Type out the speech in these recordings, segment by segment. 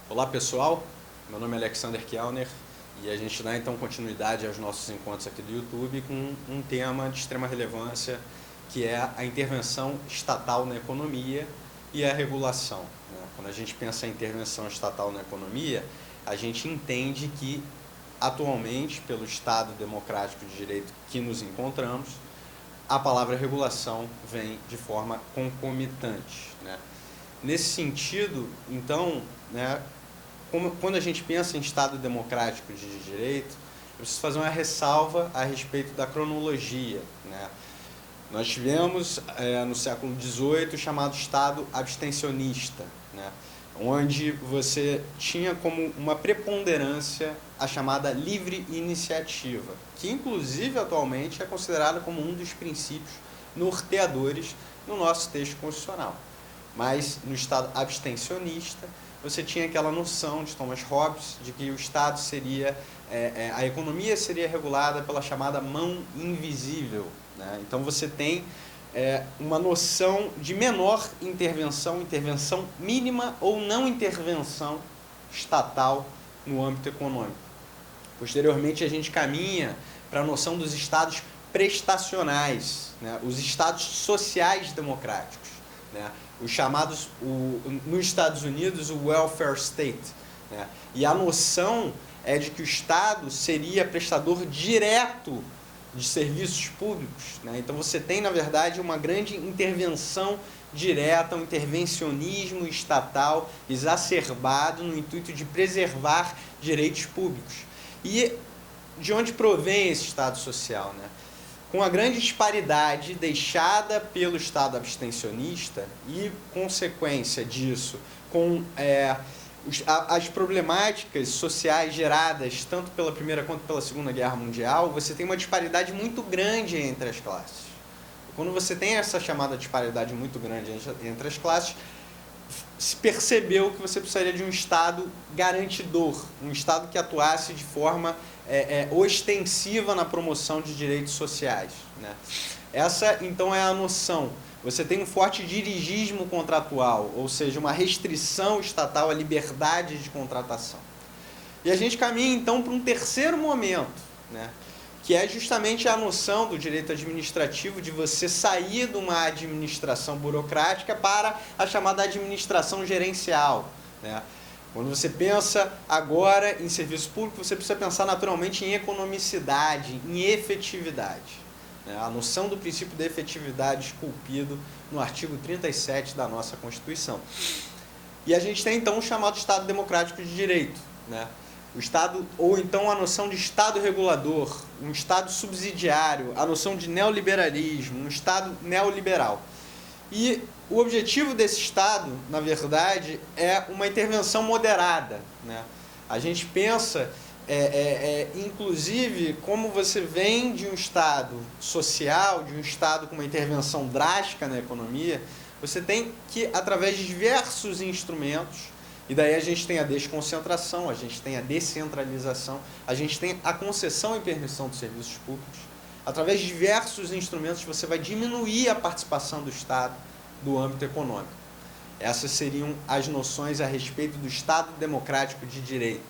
Olá pessoal, meu nome é Alexander Kellner e a gente dá então continuidade aos nossos encontros aqui do YouTube com um tema de extrema relevância que é a intervenção estatal na economia e a regulação. Quando a gente pensa em intervenção estatal na economia, a gente entende que atualmente, pelo Estado democrático de direito que nos encontramos, a palavra regulação vem de forma concomitante. Nesse sentido, então, quando a gente pensa em Estado democrático de direito, eu preciso fazer uma ressalva a respeito da cronologia. Nós tivemos, no século XVIII, o chamado Estado abstencionista, onde você tinha como uma preponderância a chamada livre iniciativa, que inclusive atualmente é considerada como um dos princípios norteadores no nosso texto constitucional. Mas no Estado abstencionista, você tinha aquela noção de Thomas Hobbes de que o Estado seria, a economia seria regulada pela chamada mão invisível. Então você tem uma noção de menor intervenção, intervenção mínima ou não intervenção estatal no âmbito econômico. Posteriormente a gente caminha para a noção dos estados prestacionais, os estados sociais democráticos. Os chamados, nos Estados Unidos, o welfare state. E a noção é de que o Estado seria prestador direto de serviços públicos. Então você tem, na verdade, uma grande intervenção direta, um intervencionismo estatal exacerbado no intuito de preservar direitos públicos. E de onde provém esse Estado social? Com a grande disparidade deixada pelo Estado abstencionista e, consequência disso, com as problemáticas sociais geradas tanto pela Primeira quanto pela Segunda Guerra Mundial, você tem uma disparidade muito grande entre as classes. Quando você tem essa chamada disparidade muito grande entre as classes, se percebeu que você precisaria de um Estado garantidor, um Estado que atuasse de forma ostensiva na promoção de direitos sociais. Essa, então, é a noção. Você tem um forte dirigismo contratual, ou seja, uma restrição estatal à liberdade de contratação. E a gente caminha, então, para um terceiro momento, que é justamente a noção do direito administrativo de você sair de uma administração burocrática para a chamada administração gerencial. Quando você pensa agora em serviço público, você precisa pensar naturalmente em economicidade, em efetividade. A noção do princípio da efetividade esculpido no artigo 37 da nossa Constituição. E a gente tem então o chamado Estado Democrático de Direito. O Estado, ou então a noção de Estado regulador, um Estado subsidiário, a noção de neoliberalismo, um Estado neoliberal. E o objetivo desse Estado, na verdade, é uma intervenção moderada. A gente pensa, inclusive, como você vem de um Estado social, de um Estado com uma intervenção drástica na economia, você tem que, através de diversos instrumentos, e daí a gente tem a desconcentração, a gente tem a descentralização, a gente tem a concessão e permissão dos serviços públicos. Através de diversos instrumentos você vai diminuir a participação do Estado do âmbito econômico. Essas seriam as noções a respeito do Estado democrático de direito.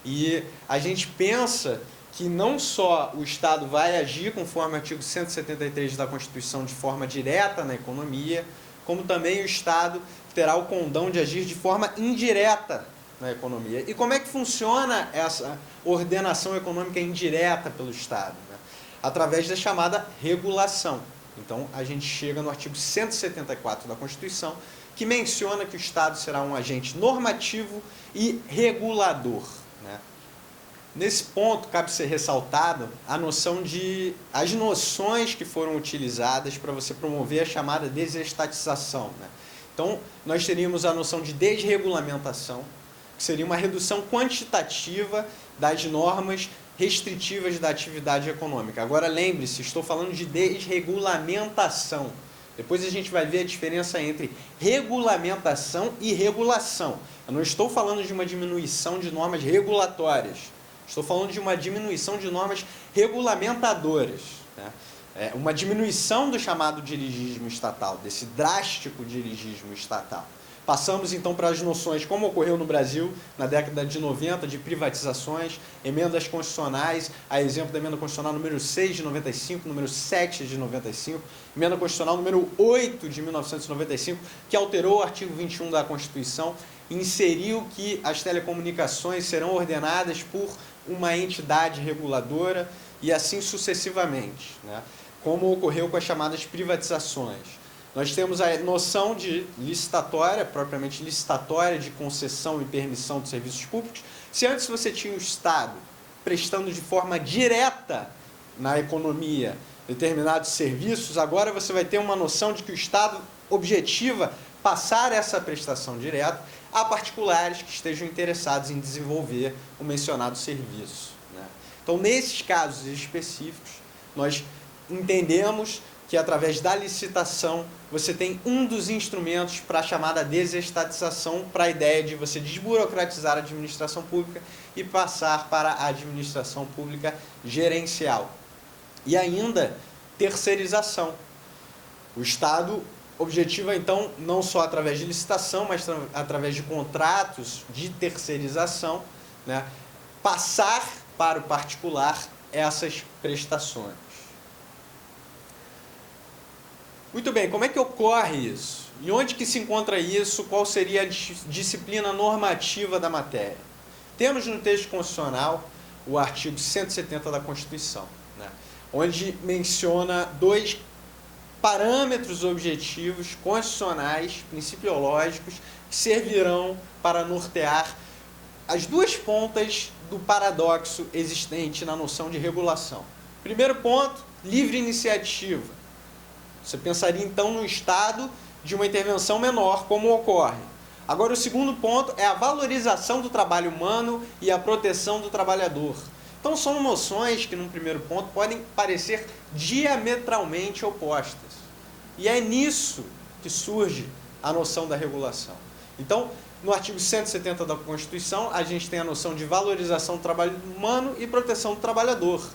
E a gente pensa que não só o Estado vai agir conforme o artigo 173 da Constituição de forma direta na economia, como também o Estado terá o condão de agir de forma indireta na economia. E como é que funciona essa ordenação econômica indireta pelo Estado? Através da chamada regulação. Então, a gente chega no artigo 174 da Constituição, que menciona que o Estado será um agente normativo e regulador. Nesse ponto, cabe ser ressaltado as noções que foram utilizadas para você promover a chamada desestatização. Então, nós teríamos a noção de desregulamentação, que seria uma redução quantitativa das normas restritivas da atividade econômica. Agora, lembre-se, estou falando de desregulamentação. Depois a gente vai ver a diferença entre regulamentação e regulação. Eu não estou falando de uma diminuição de normas regulatórias. Estou falando de uma diminuição de normas regulamentadoras. Uma diminuição do chamado dirigismo estatal, desse drástico dirigismo estatal. Passamos então para as noções, como ocorreu no Brasil na década de 90, de privatizações, emendas constitucionais, a exemplo da emenda constitucional número 6 de 95, número 7 de 95, emenda constitucional número 8 de 1995, que alterou o artigo 21 da Constituição, inseriu que as telecomunicações serão ordenadas por uma entidade reguladora e assim sucessivamente, né? Como ocorreu com as chamadas privatizações. Nós temos a noção de licitatória, propriamente licitatória, de concessão e permissão de serviços públicos. Se antes você tinha o Estado prestando de forma direta na economia determinados serviços, agora você vai ter uma noção de que o Estado objetiva passar essa prestação direta a particulares que estejam interessados em desenvolver o mencionado serviço, né? Então, nesses casos específicos, nós entendemos que através da licitação você tem um dos instrumentos para a chamada desestatização, para a ideia de você desburocratizar a administração pública e passar para a administração pública gerencial. E ainda, terceirização. O Estado objetiva, então, não só através de licitação, mas através de contratos de terceirização, né, passar para o particular essas prestações. Muito bem, como é que ocorre isso? E onde que se encontra isso? Qual seria a disciplina normativa da matéria? Temos no texto constitucional o artigo 170 da Constituição, né, onde menciona dois parâmetros objetivos constitucionais, principiológicos, que servirão para nortear as duas pontas do paradoxo existente na noção de regulação. Primeiro ponto, livre iniciativa. Você pensaria, então, no estado de uma intervenção menor, como ocorre. Agora, o segundo ponto é a valorização do trabalho humano e a proteção do trabalhador. Então, são noções que, num primeiro ponto, podem parecer diametralmente opostas. E é nisso que surge a noção da regulação. Então, no artigo 170 da Constituição, a gente tem a noção de valorização do trabalho humano e proteção do trabalhador.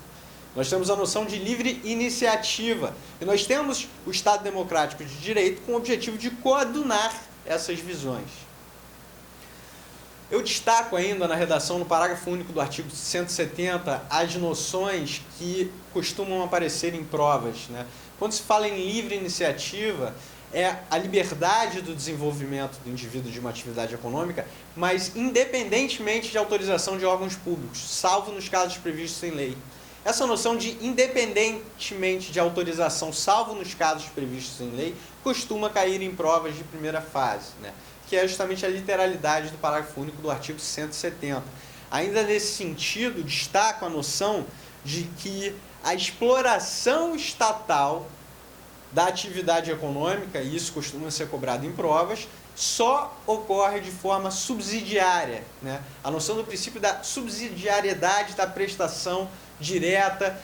Nós temos a noção de livre iniciativa. E nós temos o Estado Democrático de Direito com o objetivo de coadunar essas visões. Eu destaco ainda na redação, no parágrafo único do artigo 170, as noções que costumam aparecer em provas, né? Quando se fala em livre iniciativa, é a liberdade do desenvolvimento do indivíduo de uma atividade econômica, mas independentemente de autorização de órgãos públicos, salvo nos casos previstos em lei. Essa noção de independentemente de autorização, salvo nos casos previstos em lei, costuma cair em provas de primeira fase, né? Que é justamente a literalidade do parágrafo único do artigo 170. Ainda nesse sentido, destaco a noção de que a exploração estatal da atividade econômica, e isso costuma ser cobrado em provas, só ocorre de forma subsidiária, né? A noção do princípio da subsidiariedade da prestação direta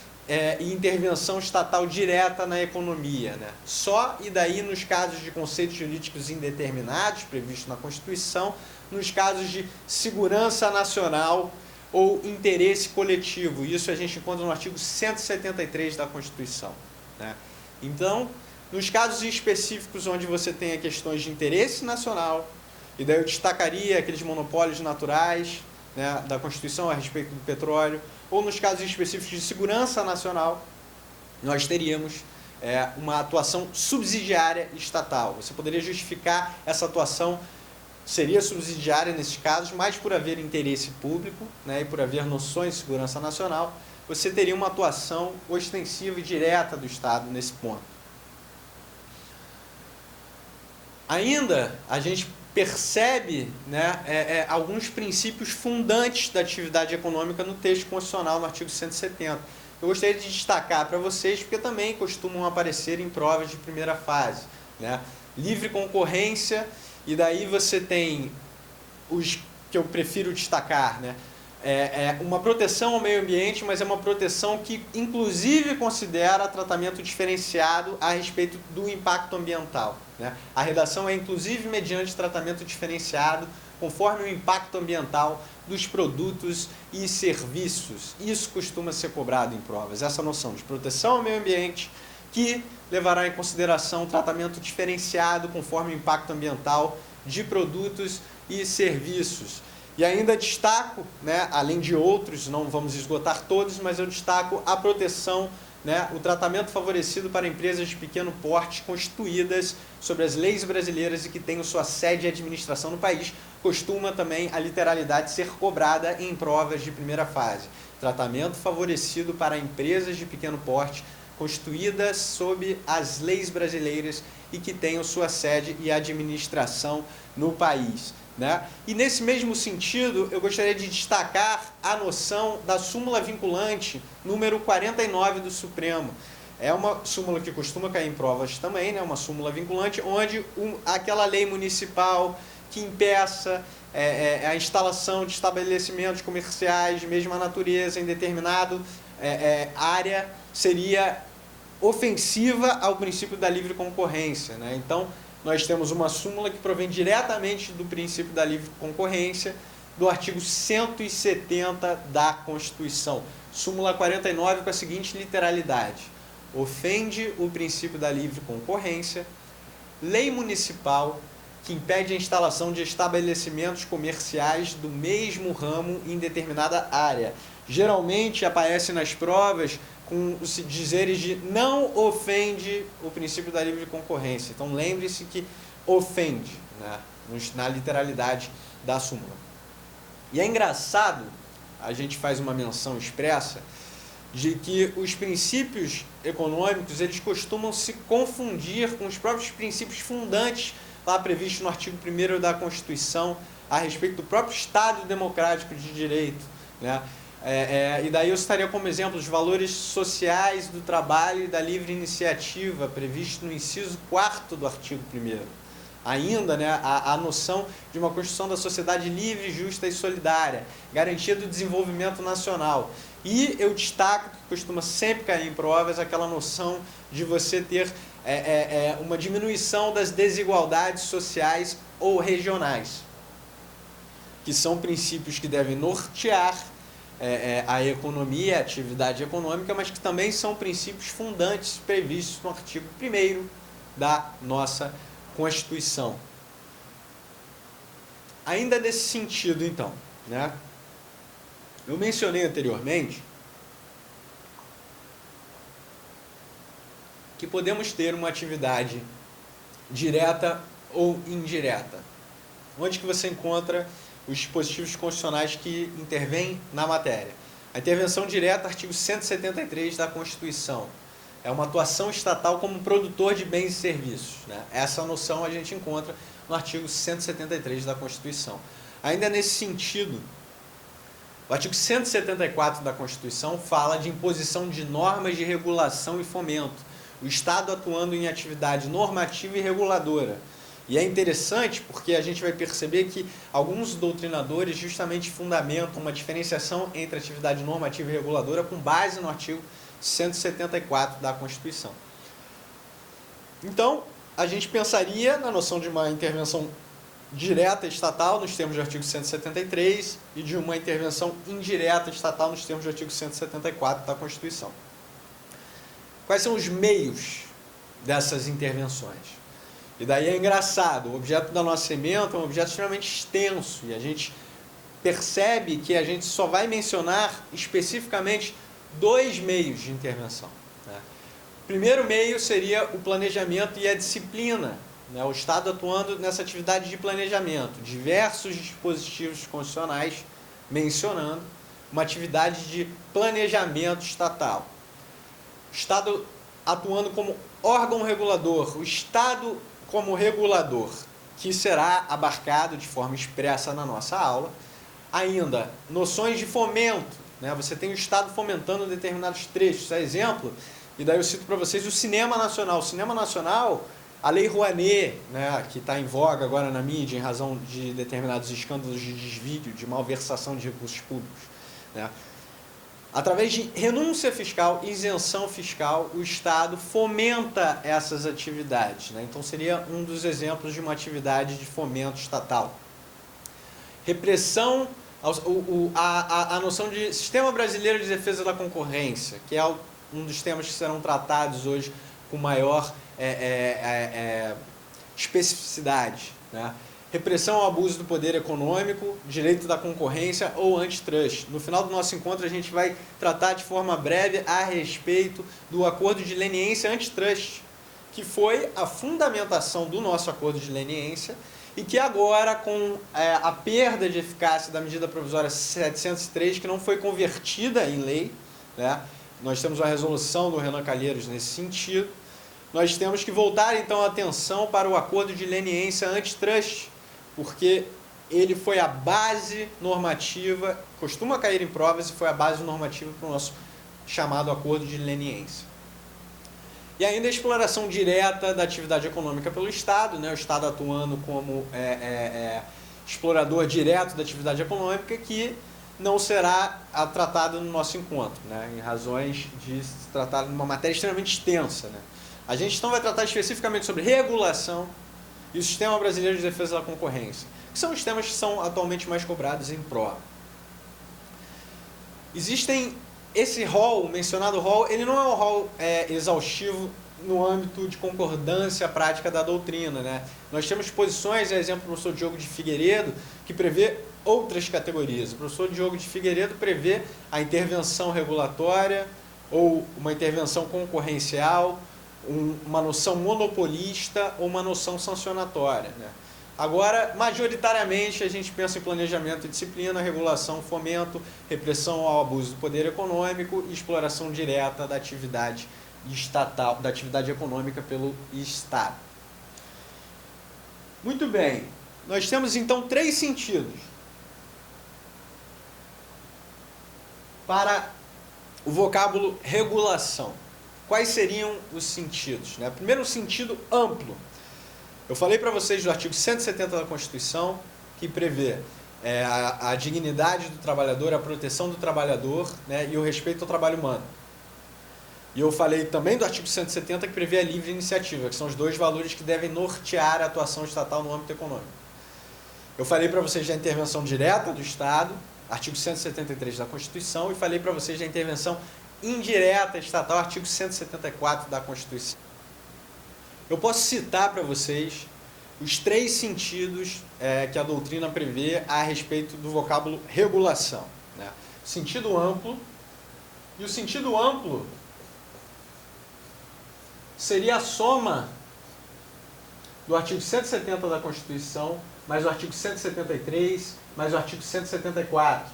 e intervenção estatal direta na economia, né? Só e daí nos casos de conceitos jurídicos indeterminados, previstos na Constituição, nos casos de segurança nacional ou interesse coletivo. Isso a gente encontra no artigo 173 da Constituição, né? Então, nos casos específicos onde você tenha questões de interesse nacional, e daí eu destacaria aqueles monopólios naturais, né, da Constituição a respeito do petróleo, ou nos casos específicos de segurança nacional, nós teríamos uma atuação subsidiária estatal. Você poderia justificar essa atuação, seria subsidiária nesses casos, mas por haver interesse público, né, e por haver noções de segurança nacional, você teria uma atuação ostensiva e direta do Estado nesse ponto. Ainda, a gente percebe, né, alguns princípios fundantes da atividade econômica no texto constitucional, no artigo 170. Eu gostaria de destacar para vocês, porque também costumam aparecer em provas de primeira fase, né? Livre concorrência, e daí você tem os que eu prefiro destacar, né? Uma proteção ao meio ambiente, mas é uma proteção que inclusive considera tratamento diferenciado a respeito do impacto ambiental, né? A redação é inclusive mediante tratamento diferenciado conforme o impacto ambiental dos produtos e serviços. Isso costuma ser cobrado em provas, essa noção de proteção ao meio ambiente que levará em consideração tratamento diferenciado conforme o impacto ambiental de produtos e serviços. E ainda destaco, né, além de outros, não vamos esgotar todos, mas eu destaco a proteção, né, o tratamento favorecido para empresas de pequeno porte constituídas sobre as leis brasileiras e que tenham sua sede e administração no país. Costuma também a literalidade ser cobrada em provas de primeira fase. Tratamento favorecido para empresas de pequeno porte constituídas sob as leis brasileiras e que tenham sua sede e administração no país, né? E nesse mesmo sentido, eu gostaria de destacar a noção da súmula vinculante número 49 do Supremo. É uma súmula que costuma cair em provas também, né? Uma súmula vinculante, onde aquela lei municipal que impeça a instalação de estabelecimentos comerciais de mesma natureza em determinado área seria ofensiva ao princípio da livre concorrência, né? Então, nós temos uma súmula que provém diretamente do princípio da livre concorrência, do artigo 170 da Constituição. Súmula 49 com a seguinte literalidade: ofende o princípio da livre concorrência, lei municipal que impede a instalação de estabelecimentos comerciais do mesmo ramo em determinada área. Geralmente aparece nas provas com os dizeres de não ofende o princípio da livre concorrência. Então lembre-se que ofende, né, na literalidade da súmula. E é engraçado, a gente faz uma menção expressa, de que os princípios econômicos eles costumam se confundir com os próprios princípios fundantes lá previstos no artigo 1º da Constituição a respeito do próprio Estado democrático de direito, né? E daí eu citaria como exemplo os valores sociais do trabalho e da livre iniciativa previsto no inciso 4º do artigo 1º. Ainda, né, a noção de uma construção da sociedade livre, justa e solidária, garantia do desenvolvimento nacional. E eu destaco, que costuma sempre cair em provas, aquela noção de você ter uma diminuição das desigualdades sociais ou regionais, que são princípios que devem nortear a economia, a atividade econômica, mas que também são princípios fundantes previstos no artigo 1º da nossa Constituição. Ainda nesse sentido, então, né, eu mencionei anteriormente que podemos ter uma atividade direta ou indireta. Onde que você encontra os dispositivos constitucionais que intervêm na matéria? A intervenção direta, artigo 173 da Constituição. É uma atuação estatal como produtor de bens e serviços, né? Essa noção a gente encontra no artigo 173 da Constituição. Ainda nesse sentido, o artigo 174 da Constituição fala de imposição de normas de regulação e fomento, o Estado atuando em atividade normativa e reguladora. E é interessante porque a gente vai perceber que alguns doutrinadores justamente fundamentam uma diferenciação entre atividade normativa e reguladora com base no artigo 174 da Constituição. Então, a gente pensaria na noção de uma intervenção direta estatal nos termos do artigo 173 e de uma intervenção indireta estatal nos termos do artigo 174 da Constituição. Quais são os meios dessas intervenções? E daí é engraçado, o objeto da nossa ementa é um objeto extremamente extenso e a gente percebe que a gente só vai mencionar especificamente 2 meios de intervenção, né? O primeiro meio seria o planejamento e a disciplina, né? O Estado atuando nessa atividade de planejamento, diversos dispositivos constitucionais mencionando uma atividade de planejamento estatal. O Estado atuando como órgão regulador, o Estado como regulador, que será abarcado de forma expressa na nossa aula. Ainda, noções de fomento, né? Você tem o Estado fomentando determinados trechos. A exemplo, e daí eu cito para vocês o cinema nacional. O cinema nacional, a Lei Rouanet, né, que está em voga agora na mídia em razão de determinados escândalos de desvio, de malversação de recursos públicos, né? Através de renúncia fiscal, isenção fiscal, o Estado fomenta essas atividades, né? Então seria um dos exemplos de uma atividade de fomento estatal. Repressão, a noção de Sistema Brasileiro de Defesa da Concorrência, que é um dos temas que serão tratados hoje com maior especificidade, né? repressão ao abuso do poder econômico, direito da concorrência ou antitrust. No final do nosso encontro, a gente vai tratar de forma breve a respeito do acordo de leniência antitrust, que foi a fundamentação do nosso acordo de leniência e que agora, com a perda de eficácia da medida provisória 703, que não foi convertida em lei, né? Nós temos uma resolução do Renan Calheiros nesse sentido, nós temos que voltar então a atenção para o acordo de leniência antitrust, porque ele foi a base normativa, costuma cair em provas e foi a base normativa para o nosso chamado acordo de leniência. E ainda a exploração direta da atividade econômica pelo Estado, né? O Estado atuando como explorador direto da atividade econômica, que não será tratada no nosso encontro, né? Em razões de se tratar de uma matéria extremamente extensa, né? A gente então vai tratar especificamente sobre regulação e o Sistema Brasileiro de Defesa da Concorrência, que são os temas que são atualmente mais cobrados em prova. Existem esse rol, o mencionado rol, ele não é um rol exaustivo no âmbito de concordância prática da doutrina, né? Nós temos posições, exemplo, do professor Diogo de Figueiredo, que prevê outras categorias. O professor Diogo de Figueiredo prevê a intervenção regulatória ou uma intervenção concorrencial, uma noção monopolista ou uma noção sancionatória, né? Agora, majoritariamente, a gente pensa em planejamento e disciplina, regulação, fomento, repressão ao abuso do poder econômico e exploração direta da atividade estatal, da atividade econômica pelo Estado. Muito bem, nós temos então 3 sentidos para o vocábulo regulação. Quais seriam os sentidos, né? Primeiro, o sentido amplo. Eu falei para vocês do artigo 170 da Constituição, que prevê a dignidade do trabalhador, a proteção do trabalhador, né, e o respeito ao trabalho humano. E eu falei também do artigo 170, que prevê a livre iniciativa, que são os 2 valores que devem nortear a atuação estatal no âmbito econômico. Eu falei para vocês da intervenção direta do Estado, artigo 173 da Constituição, e falei para vocês da intervenção indireta estatal, artigo 174 da Constituição. Eu posso citar para vocês os 3 sentidos que a doutrina prevê a respeito do vocábulo regulação, né? O sentido amplo, e o sentido amplo seria a soma do artigo 170 da Constituição, mais o artigo 173, mais o artigo 174.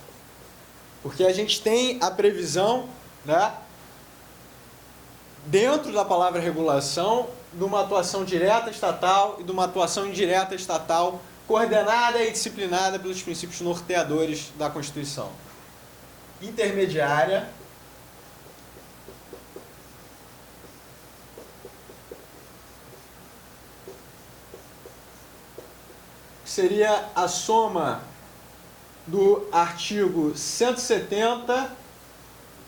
Porque a gente tem a previsão, né, dentro da palavra regulação, de uma atuação direta estatal e de uma atuação indireta estatal, coordenada e disciplinada pelos princípios norteadores da Constituição. Intermediária, seria a soma do artigo 170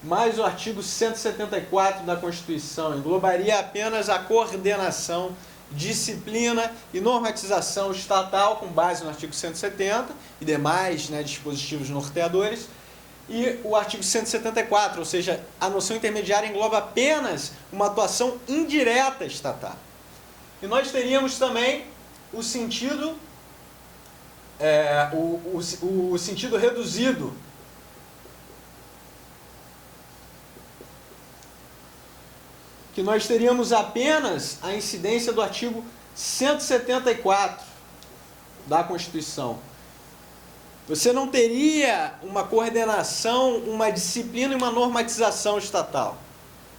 mais o artigo 174 da Constituição, englobaria apenas a coordenação, disciplina e normatização estatal com base no artigo 170 e demais, né, dispositivos norteadores, e o artigo 174, ou seja, a noção intermediária engloba apenas uma atuação indireta estatal. E nós teríamos também o sentido, o sentido reduzido, que nós teríamos apenas a incidência do artigo 174 da Constituição. Você não teria uma coordenação, uma disciplina e uma normatização estatal.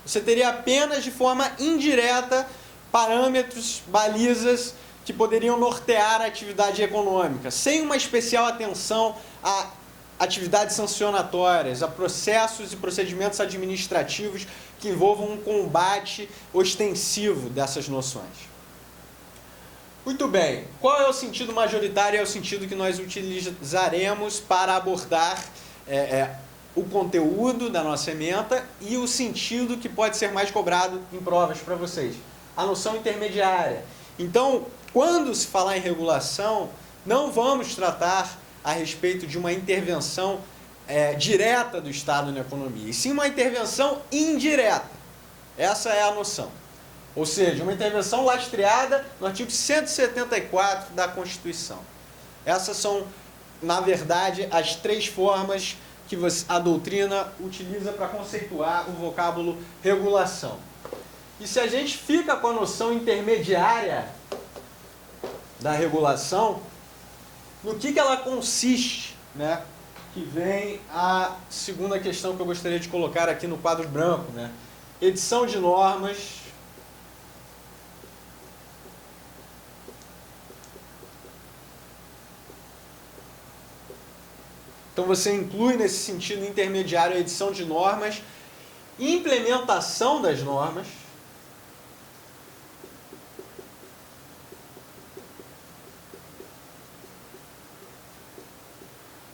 Você teria apenas de forma indireta parâmetros, balizas que poderiam nortear a atividade econômica, sem uma especial atenção a atividades sancionatórias, a processos e procedimentos administrativos que envolvam um combate ostensivo dessas noções. Muito bem, qual é o sentido majoritário? É o sentido que nós utilizaremos para abordar o conteúdo da nossa ementa e o sentido que pode ser mais cobrado em provas para vocês. A noção intermediária. Então, quando se falar em regulação, não vamos tratar a respeito de uma intervenção direta do Estado na economia, e sim uma intervenção indireta. Essa é a noção. Ou seja, uma intervenção lastreada no artigo 174 da Constituição. Essas são, na verdade, as 3 formas que a doutrina utiliza para conceituar o vocábulo regulação. E se a gente fica com a noção intermediária da regulação, no que ela consiste, né? Que vem a segunda questão que eu gostaria de colocar aqui no quadro branco, né? Edição de normas. Então você inclui nesse sentido intermediário a edição de normas, implementação das normas,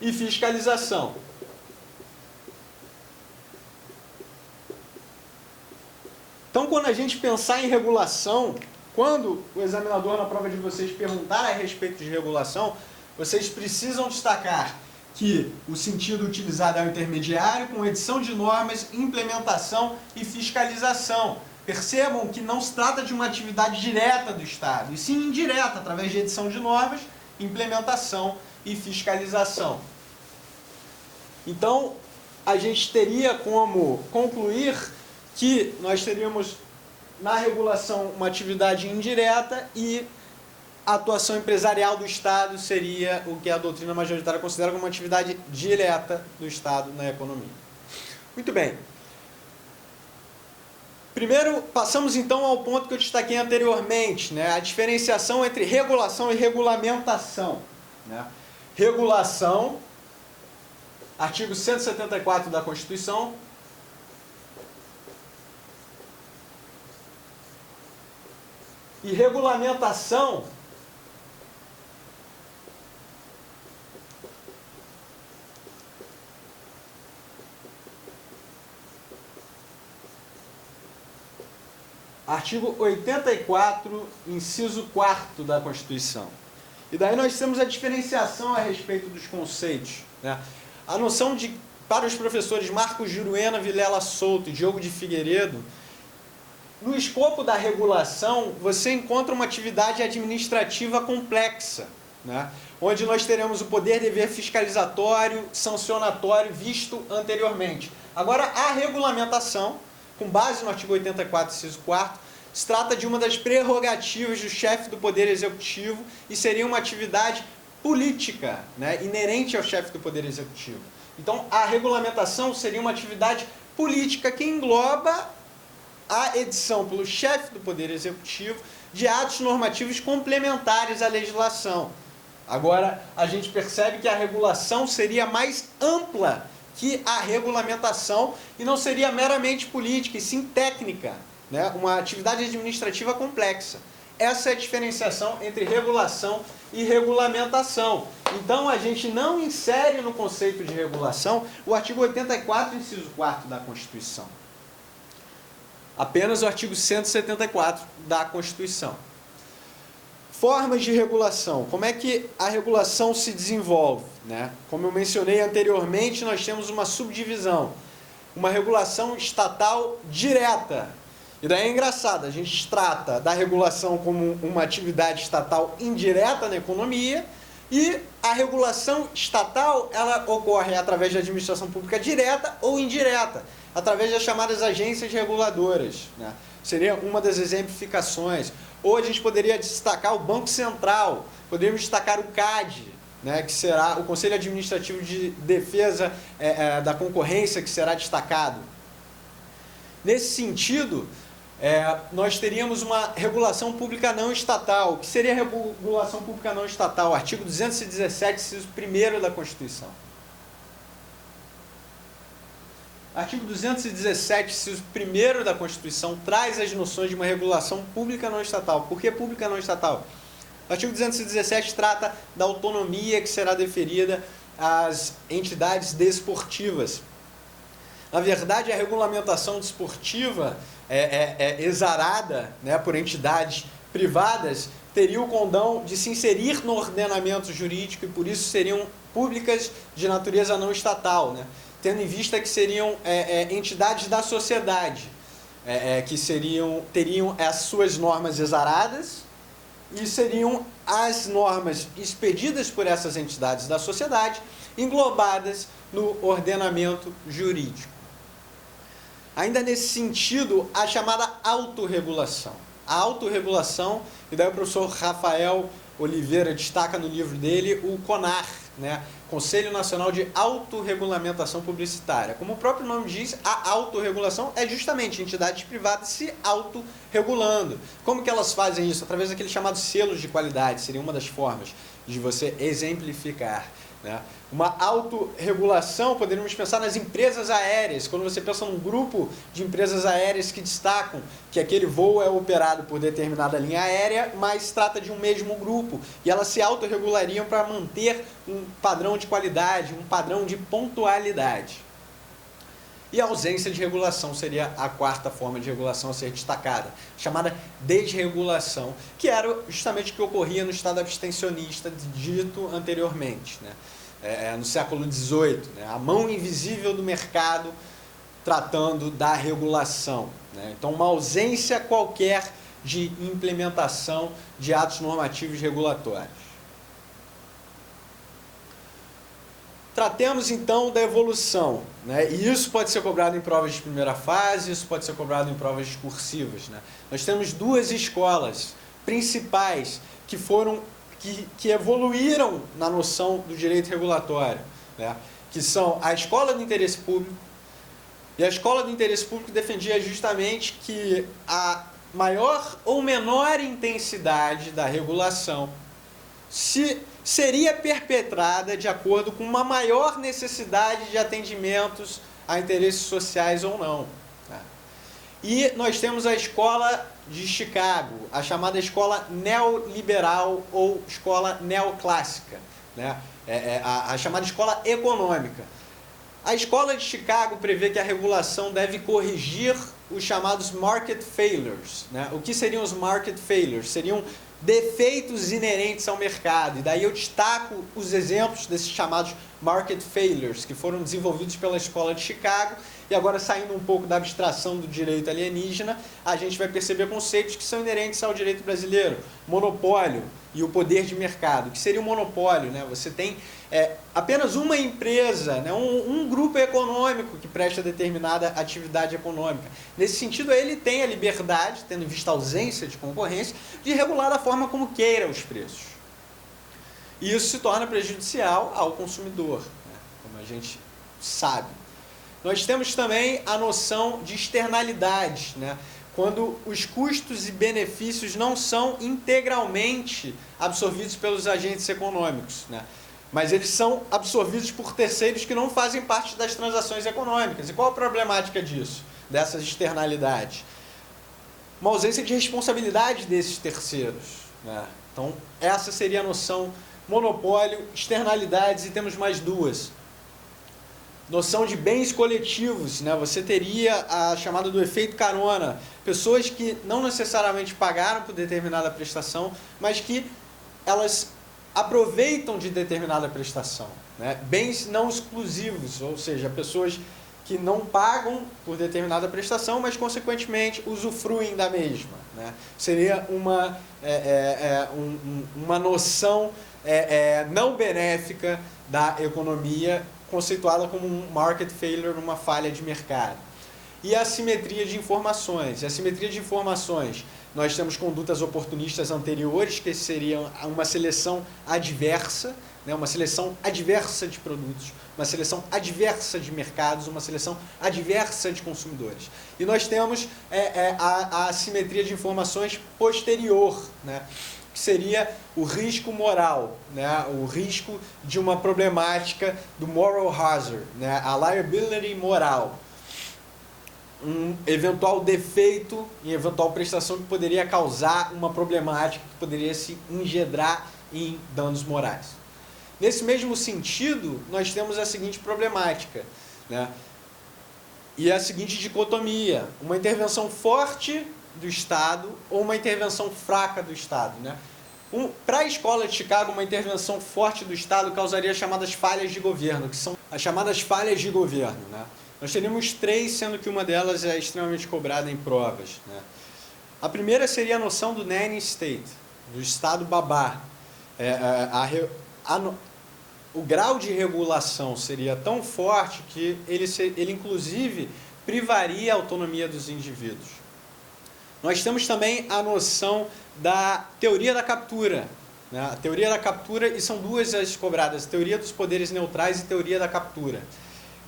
e fiscalização. Então, quando a gente pensar em regulação, quando o examinador na prova de vocês perguntar a respeito de regulação, vocês precisam destacar que o sentido utilizado é o intermediário, com edição de normas, implementação e fiscalização. Percebam que não se trata de uma atividade direta do Estado, e sim indireta, através de edição de normas, implementação e fiscalização. Então, a gente teria como concluir que nós teríamos na regulação uma atividade indireta e a atuação empresarial do Estado seria o que a doutrina majoritária considera como uma atividade direta do Estado na economia. Muito bem. Primeiro, passamos então ao ponto que eu destaquei anteriormente, né? A diferenciação entre regulação e regulamentação, né? Regulação, artigo 174 da Constituição, e regulamentação, artigo 84, inciso 4º da Constituição. E daí nós temos a diferenciação a respeito dos conceitos, né? A noção de, para os professores Marcos Juruena, Vilela Souto e Diogo de Figueiredo, no escopo da regulação, você encontra uma atividade administrativa complexa, né? Onde nós teremos o poder dever fiscalizatório, sancionatório visto anteriormente. Agora, a regulamentação, com base no artigo 84, inciso 4º, se trata de uma das prerrogativas do chefe do Poder Executivo e seria uma atividade política, né, inerente ao chefe do Poder Executivo. Então, a regulamentação seria uma atividade política que engloba a edição pelo chefe do Poder Executivo de atos normativos complementares à legislação. Agora, a gente percebe que a regulação seria mais ampla que a regulamentação e não seria meramente política, e sim técnica, né? Uma atividade administrativa complexa. Essa é a diferenciação entre regulação e regulamentação. Então, a gente não insere no conceito de regulação o artigo 84, inciso 4º da Constituição. Apenas o artigo 174 da Constituição. Formas de regulação. Como é que a regulação se desenvolve, né? Como eu mencionei anteriormente, nós temos uma subdivisão. Uma regulação estatal direta. E daí é engraçado, a gente trata da regulação como uma atividade estatal indireta na economia e a regulação estatal, ela ocorre através da administração pública direta ou indireta, através das chamadas agências reguladoras, né? Seria uma das exemplificações. Ou a gente poderia destacar o Banco Central, poderíamos destacar o CAD, né, que será o Conselho Administrativo de Defesa da Concorrência, que será destacado. Nesse sentido, nós teríamos uma regulação pública não estatal. O que seria a regulação pública não estatal? Artigo 217, inciso 1º da Constituição. Artigo 217, inciso 1º da Constituição, traz as noções de uma regulação pública não estatal. Por que pública não estatal? O artigo 217 trata da autonomia que será deferida às entidades desportivas. Na verdade, a regulamentação desportiva exarada, né, por entidades privadas, teria o condão de se inserir no ordenamento jurídico e, por isso, seriam públicas de natureza não estatal, né? Tendo em vista que seriam entidades da sociedade, que teriam as suas normas exaradas e seriam as normas expedidas por essas entidades da sociedade, englobadas no ordenamento jurídico. Ainda nesse sentido, a chamada autorregulação. A autorregulação, e daí o professor Rafael Oliveira destaca no livro dele o CONAR, né? Conselho Nacional de Autorregulamentação Publicitária. Como o próprio nome diz, a autorregulação é justamente entidades privadas se autorregulando. Como que elas fazem isso? Através daqueles chamados selos de qualidade, seria uma das formas de você exemplificar, né? Uma autorregulação, poderíamos pensar nas empresas aéreas. Quando você pensa num grupo de empresas aéreas que destacam que aquele voo é operado por determinada linha aérea, mas se trata de um mesmo grupo, e elas se autorregulariam para manter um padrão de qualidade, um padrão de pontualidade. E a ausência de regulação seria a quarta forma de regulação a ser destacada, chamada desregulação, que era justamente o que ocorria no estado abstencionista dito anteriormente, né? No século XVIII, né? A mão invisível do mercado tratando da regulação, né? Então, uma ausência qualquer de implementação de atos normativos regulatórios. Tratemos então da evolução, né? E isso pode ser cobrado em provas de primeira fase, isso pode ser cobrado em provas discursivas, né? Nós temos duas escolas principais que evoluíram na noção do direito regulatório, né? Que são a escola do interesse público, e a escola do interesse público defendia justamente que a maior ou menor intensidade da regulação seria perpetrada de acordo com uma maior necessidade de atendimentos a interesses sociais ou não. E nós temos a escola de Chicago, a chamada escola neoliberal ou escola neoclássica, né? A chamada escola econômica. A escola de Chicago prevê que a regulação deve corrigir os chamados market failures, né? O que seriam os market failures? Seriam defeitos inerentes ao mercado. E daí eu destaco os exemplos desses chamados market failures, que foram desenvolvidos pela Escola de Chicago. E agora, saindo um pouco da abstração do direito alienígena, a gente vai perceber conceitos que são inerentes ao direito brasileiro. Monopólio e o poder de mercado. O que seria um monopólio, né? Você tem apenas uma empresa, né? um grupo econômico que presta determinada atividade econômica. Nesse sentido, ele tem a liberdade, tendo em vista a ausência de concorrência, de regular da forma como queira os preços. E isso se torna prejudicial ao consumidor, né? Como a gente sabe. Nós temos também a noção de externalidades, né? Quando os custos e benefícios não são integralmente absorvidos pelos agentes econômicos, né? Mas eles são absorvidos por terceiros que não fazem parte das transações econômicas. E qual a problemática disso, dessas externalidades? Uma ausência de responsabilidade desses terceiros, né? Então, essa seria a noção monopólio, externalidades, e temos mais duas. Noção de bens coletivos, né? Você teria a chamada do efeito carona, pessoas que não necessariamente pagaram por determinada prestação, mas que elas aproveitam de determinada prestação, né? Bens não exclusivos, ou seja, pessoas que não pagam por determinada prestação, mas consequentemente usufruem da mesma, né? Seria uma noção não benéfica da economia, conceituada como um market failure, uma falha de mercado. E a assimetria de informações. A assimetria de informações, nós temos condutas oportunistas anteriores, que seriam uma seleção adversa, né? Uma seleção adversa de produtos, uma seleção adversa de mercados, uma seleção adversa de consumidores. E nós temos a assimetria de informações posterior, né? Que seria o risco moral, né? O risco de uma problemática do moral hazard, né? A liability moral. Um eventual defeito em eventual prestação que poderia causar uma problemática que poderia se engendrar em danos morais. Nesse mesmo sentido, nós temos a seguinte problemática, né? E a seguinte dicotomia: uma intervenção forte do Estado ou uma intervenção fraca do Estado, né? Para a Escola de Chicago, uma intervenção forte do Estado causaria as chamadas falhas de governo, que são as chamadas falhas de governo, né? Nós teríamos três, sendo que uma delas é extremamente cobrada em provas, né? A primeira seria a noção do nanny state. do Estado babá, o grau de regulação seria tão forte que ele inclusive privaria a autonomia dos indivíduos. Nós temos também a noção da teoria da captura, né? A teoria da captura, e são duas as cobradas, teoria dos poderes neutrais e teoria da captura.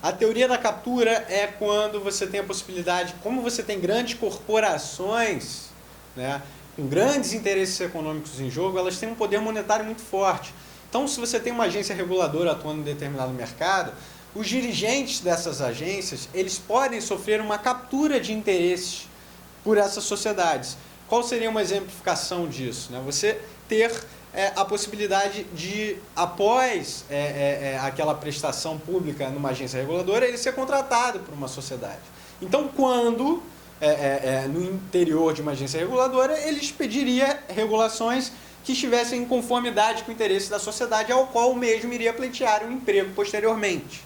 A teoria da captura é quando você tem a possibilidade, como você tem grandes corporações, né, com grandes interesses econômicos em jogo, elas têm um poder monetário muito forte. Então, se você tem uma agência reguladora atuando em determinado mercado, os dirigentes dessas agências, eles podem sofrer uma captura de interesses por essas sociedades. Qual seria uma exemplificação disso? Né? Você ter a possibilidade de, após aquela prestação pública numa agência reguladora, ele ser contratado por uma sociedade. Então, quando, no interior de uma agência reguladora, ele expediria regulações que estivessem em conformidade com o interesse da sociedade, ao qual o mesmo iria pleitear um emprego posteriormente.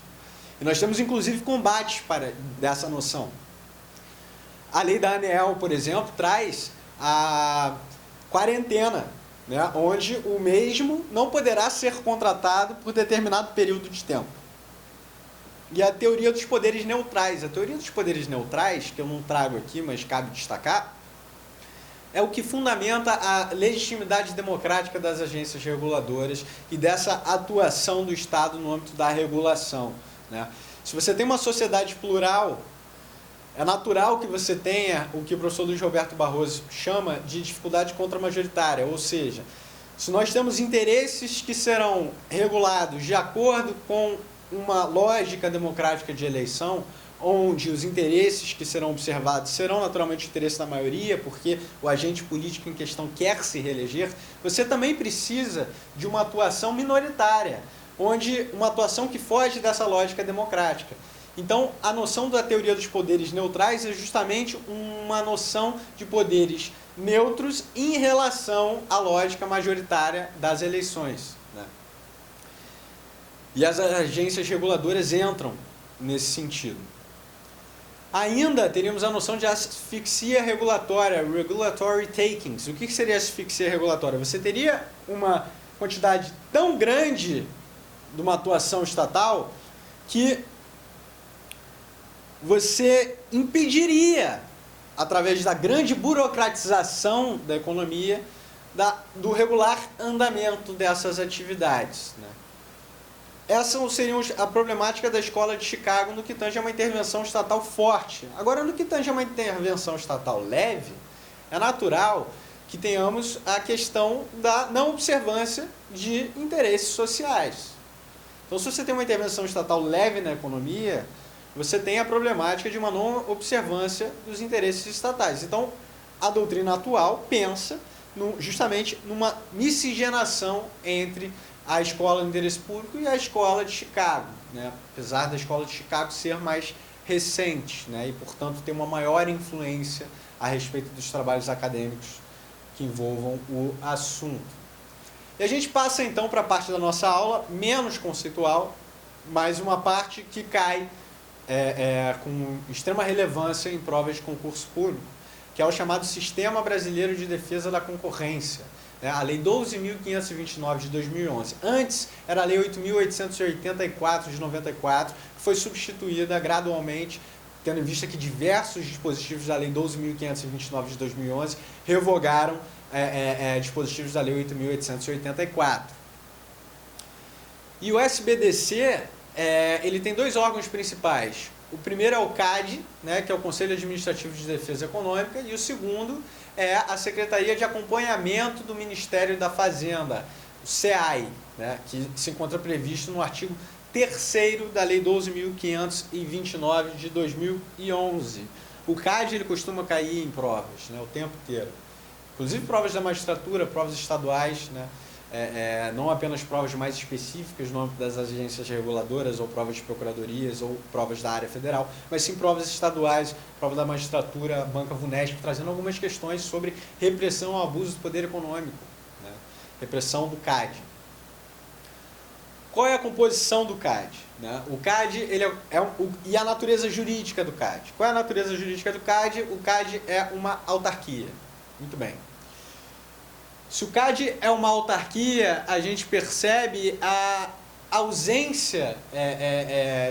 E nós temos, inclusive, combates dessa noção. A lei da ANEEL, por exemplo, traz a quarentena, né, onde o mesmo não poderá ser contratado por determinado período de tempo. E a teoria dos poderes neutrais. A teoria dos poderes neutrais, que eu não trago aqui, mas cabe destacar, é o que fundamenta a legitimidade democrática das agências reguladoras e dessa atuação do Estado no âmbito da regulação, né? Se você tem uma sociedade plural, é natural que você tenha o que o professor Luiz Roberto Barroso chama de dificuldade contra-majoritária, ou seja, se nós temos interesses que serão regulados de acordo com uma lógica democrática de eleição, onde os interesses que serão observados serão naturalmente o interesse da maioria, porque o agente político em questão quer se reeleger, você também precisa de uma atuação minoritária, onde uma atuação que foge dessa lógica democrática. Então, a noção da teoria dos poderes neutrais é justamente uma noção de poderes neutros em relação à lógica majoritária das eleições, né? E as agências reguladoras entram nesse sentido. Ainda teríamos a noção de asfixia regulatória, regulatory takings. O que seria asfixia regulatória? Você teria uma quantidade tão grande de uma atuação estatal que você impediria, através da grande burocratização da economia, do regular andamento dessas atividades, né? Essa seria a problemática da escola de Chicago no que tange a uma intervenção estatal forte. Agora, no que tange a uma intervenção estatal leve, é natural que tenhamos a questão da não observância de interesses sociais. Então, se você tem uma intervenção estatal leve na economia, você tem a problemática de uma não observância dos interesses estatais. Então, a doutrina atual pensa justamente numa miscigenação entre a escola de interesse público e a escola de Chicago, né? Apesar da escola de Chicago ser mais recente, né? E, portanto, ter uma maior influência a respeito dos trabalhos acadêmicos que envolvam o assunto. E a gente passa, então, para a parte da nossa aula menos conceitual, mas uma parte que cai com extrema relevância em provas de concurso público, que é o chamado Sistema Brasileiro de Defesa da Concorrência, né? A Lei 12.529 de 2011. Antes era a Lei 8.884 de 94, que foi substituída gradualmente, tendo em vista que diversos dispositivos da Lei 12.529 de 2011 revogaram dispositivos da Lei 8.884. E o SBDC, ele tem dois órgãos principais. O primeiro é o CAD, né, que é o Conselho Administrativo de Defesa Econômica, e o segundo é a Secretaria de Acompanhamento do Ministério da Fazenda, o SEAI, né, que se encontra previsto no artigo 3º da Lei 12.529 de 2011. O CAD ele costuma cair em provas, né, o tempo inteiro. Inclusive provas da magistratura, provas estaduais, né, não apenas provas mais específicas no âmbito das agências reguladoras, ou provas de procuradorias, ou provas da área federal, mas sim provas estaduais, prova da magistratura, Banca Vunesp, trazendo algumas questões sobre repressão ao abuso do poder econômico, né? Repressão do CAD. Qual é a composição do CAD? Né? O CAD e a natureza jurídica do CAD. Qual é a natureza jurídica do CAD? O CAD é uma autarquia. Muito bem. Se o CAD é uma autarquia, a gente percebe a ausência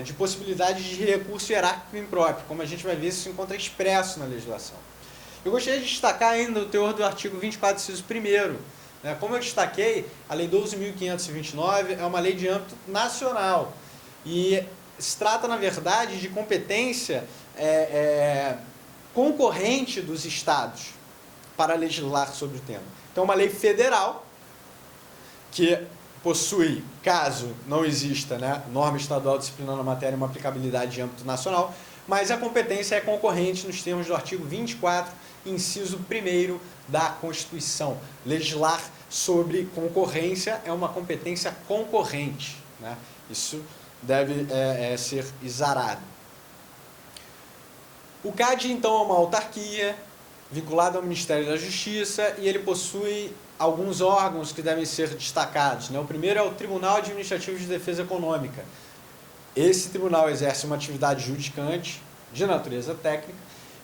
de possibilidade de recurso hierárquico impróprio, como a gente vai ver, isso se encontra expresso na legislação. Eu gostaria de destacar ainda o teor do artigo 24, inciso 1º. Como eu destaquei, a Lei 12.529 é uma lei de âmbito nacional e se trata, na verdade, de competência concorrente dos estados para legislar sobre o tema. Então, uma lei federal que possui, caso não exista norma estadual disciplinando a matéria, uma aplicabilidade de âmbito nacional, mas a competência é concorrente nos termos do artigo 24, inciso 1º da Constituição. Legislar sobre concorrência é uma competência concorrente. Isso deve ser exarado. O CAD, então, é uma autarquia vinculada ao Ministério da Justiça e ele possui alguns órgãos que devem ser destacados. O primeiro é o Tribunal Administrativo de Defesa Econômica. Esse tribunal exerce uma atividade judicante de natureza técnica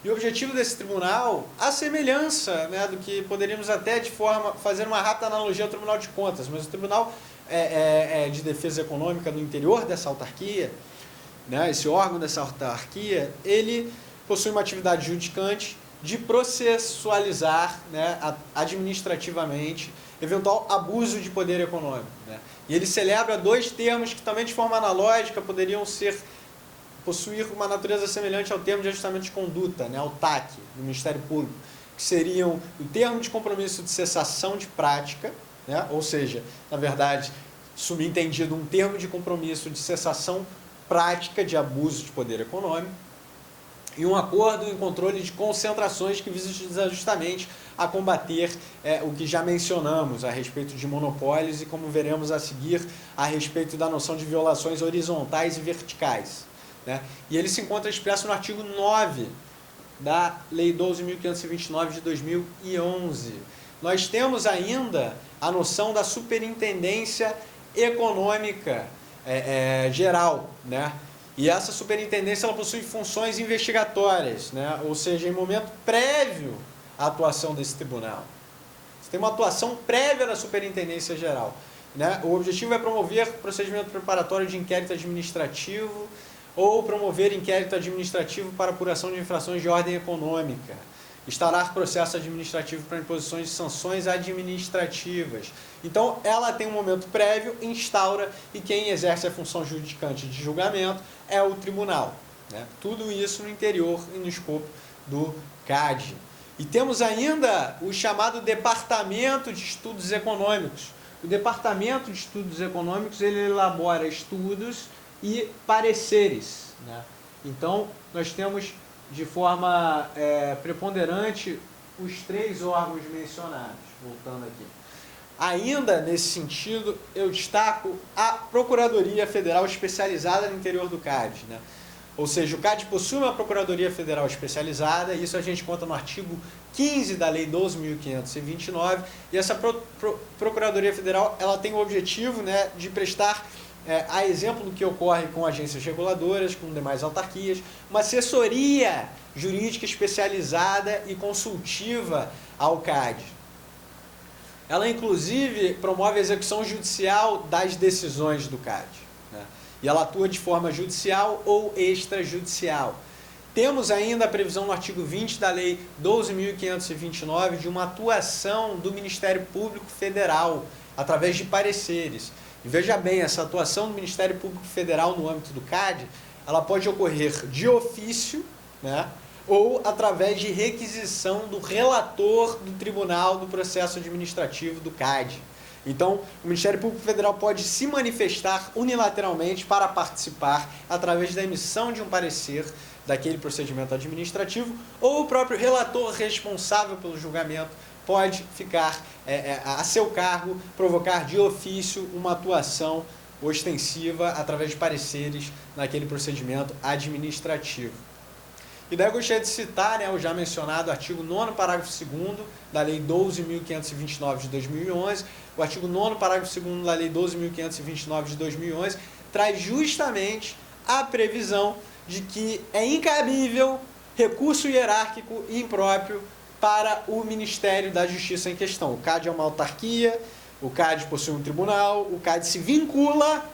e o objetivo desse tribunal, a semelhança do que poderíamos até fazer uma rápida analogia ao Tribunal de Contas, mas o Tribunal de Defesa Econômica do interior dessa autarquia, esse órgão dessa autarquia, ele possui uma atividade judicante de processualizar administrativamente eventual abuso de poder econômico. E ele celebra dois termos que também de forma analógica poderiam possuir uma natureza semelhante ao termo de ajustamento de conduta, ao TAC, do Ministério Público, que seriam o termo de compromisso de cessação de prática, ou seja, na verdade, subentendido um termo de compromisso de cessação prática de abuso de poder econômico, e um acordo em controle de concentrações que visam justamente a combater o que já mencionamos a respeito de monopólios e como veremos a seguir a respeito da noção de violações horizontais e verticais. E ele se encontra expresso no artigo 9 da Lei 12.529 de 2011. Nós temos ainda a noção da superintendência econômica geral, E essa superintendência ela possui funções investigatórias, ou seja, em momento prévio à atuação desse tribunal. Você tem uma atuação prévia da superintendência geral. O objetivo é promover procedimento preparatório de inquérito administrativo ou promover inquérito administrativo para apuração de infrações de ordem econômica, instaurar processo administrativo para imposições de sanções administrativas. Então, ela tem um momento prévio, instaura, e quem exerce a função judicante de julgamento é o tribunal. Tudo isso no interior e no escopo do CAD. E temos ainda o chamado Departamento de Estudos Econômicos. O Departamento de Estudos Econômicos ele elabora estudos e pareceres. Então, nós temos de forma preponderante os três órgãos mencionados. Voltando aqui. Ainda nesse sentido, eu destaco a Procuradoria Federal Especializada no interior do CAD. Ou seja, o CAD possui uma Procuradoria Federal Especializada, e isso a gente conta no artigo 15 da Lei 12.529, e essa Procuradoria Federal ela tem o objetivo de prestar, a exemplo do que ocorre com agências reguladoras, com demais autarquias, uma assessoria jurídica especializada e consultiva ao CAD. Ela, inclusive, promove a execução judicial das decisões do CAD. E ela atua de forma judicial ou extrajudicial. Temos ainda a previsão no artigo 20 da Lei 12.529 de uma atuação do Ministério Público Federal, através de pareceres. E veja bem, essa atuação do Ministério Público Federal no âmbito do CAD, ela pode ocorrer de ofício, ou através de requisição do relator do tribunal do processo administrativo do CAD. Então, o Ministério Público Federal pode se manifestar unilateralmente para participar através da emissão de um parecer daquele procedimento administrativo, ou o próprio relator responsável pelo julgamento pode ficar a seu cargo, provocar de ofício uma atuação ostensiva através de pareceres naquele procedimento administrativo. E daí eu gostaria de citar o já mencionado artigo 9º, parágrafo 2º da Lei 12.529 de 2011. O artigo 9º, parágrafo 2º da Lei 12.529 de 2011 traz justamente a previsão de que é incabível recurso hierárquico e impróprio para o Ministério da Justiça em questão. O CAD é uma autarquia, o CAD possui um tribunal, o CAD se vincula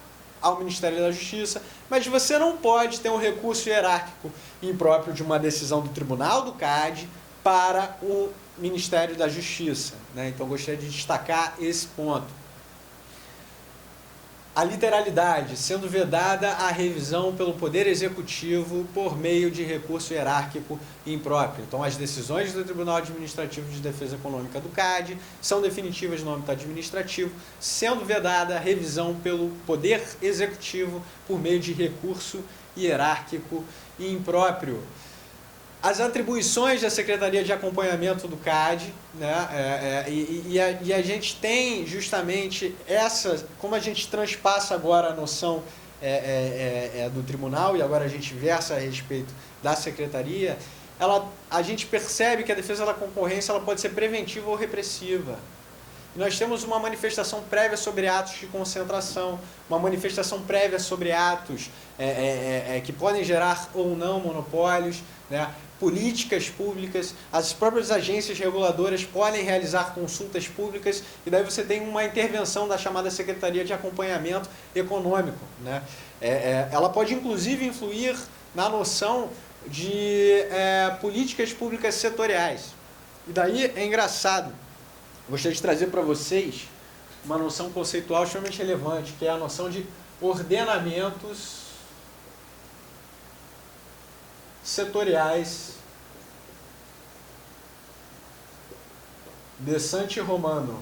ao Ministério da Justiça, mas você não pode ter um recurso hierárquico impróprio de uma decisão do tribunal do CAD para o Ministério da Justiça, né? Então, gostaria de destacar esse ponto. A literalidade, sendo vedada a revisão pelo Poder Executivo por meio de recurso hierárquico impróprio. Então, as decisões do Tribunal Administrativo de Defesa Econômica do CAD são definitivas no âmbito administrativo, sendo vedada a revisão pelo Poder Executivo por meio de recurso hierárquico impróprio. As atribuições da Secretaria de Acompanhamento do CAD, né, e a gente tem justamente essa, como a gente transpassa agora a noção do tribunal e agora a gente versa a respeito da Secretaria, a gente percebe que a defesa da concorrência ela pode ser preventiva ou repressiva. E nós temos uma manifestação prévia sobre atos de concentração, uma manifestação prévia sobre atos que podem gerar ou não monopólios, né? Políticas públicas, as próprias agências reguladoras podem realizar consultas públicas e daí você tem uma intervenção da chamada Secretaria de Acompanhamento Econômico, né? Ela pode inclusive influir na noção de políticas públicas setoriais. E daí é engraçado, gostaria de trazer para vocês uma noção conceitual extremamente relevante, que é a noção de ordenamentos setoriais de Santi Romano.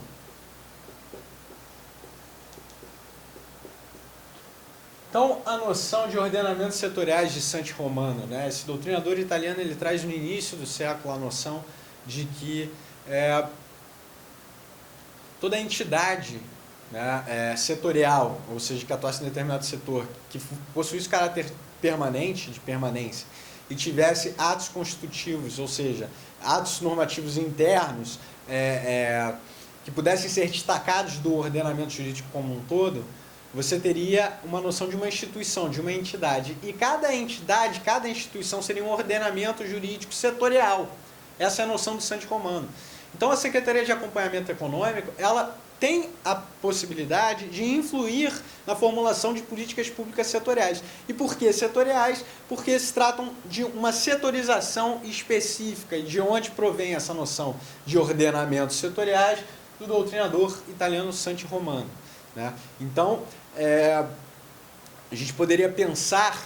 Então, a noção de ordenamentos setoriais de Santi Romano, né? Esse doutrinador italiano ele traz no início do século a noção de que toda entidade, né, setorial, ou seja, que atuasse em determinado setor, que possuísse caráter permanente, de permanência, e tivesse atos constitutivos, ou seja, atos normativos internos, que pudessem ser destacados do ordenamento jurídico como um todo, você teria uma noção de uma instituição, de uma entidade. E cada entidade, cada instituição seria um ordenamento jurídico setorial. Essa é a noção do Santi Romano. Então, a Secretaria de Acompanhamento Econômico, ela tem a possibilidade de influir na formulação de políticas públicas setoriais. E por que setoriais? Porque se tratam de uma setorização específica. E de onde provém essa noção de ordenamentos setoriais? Do doutrinador italiano Santi Romano, né? Então, a gente poderia pensar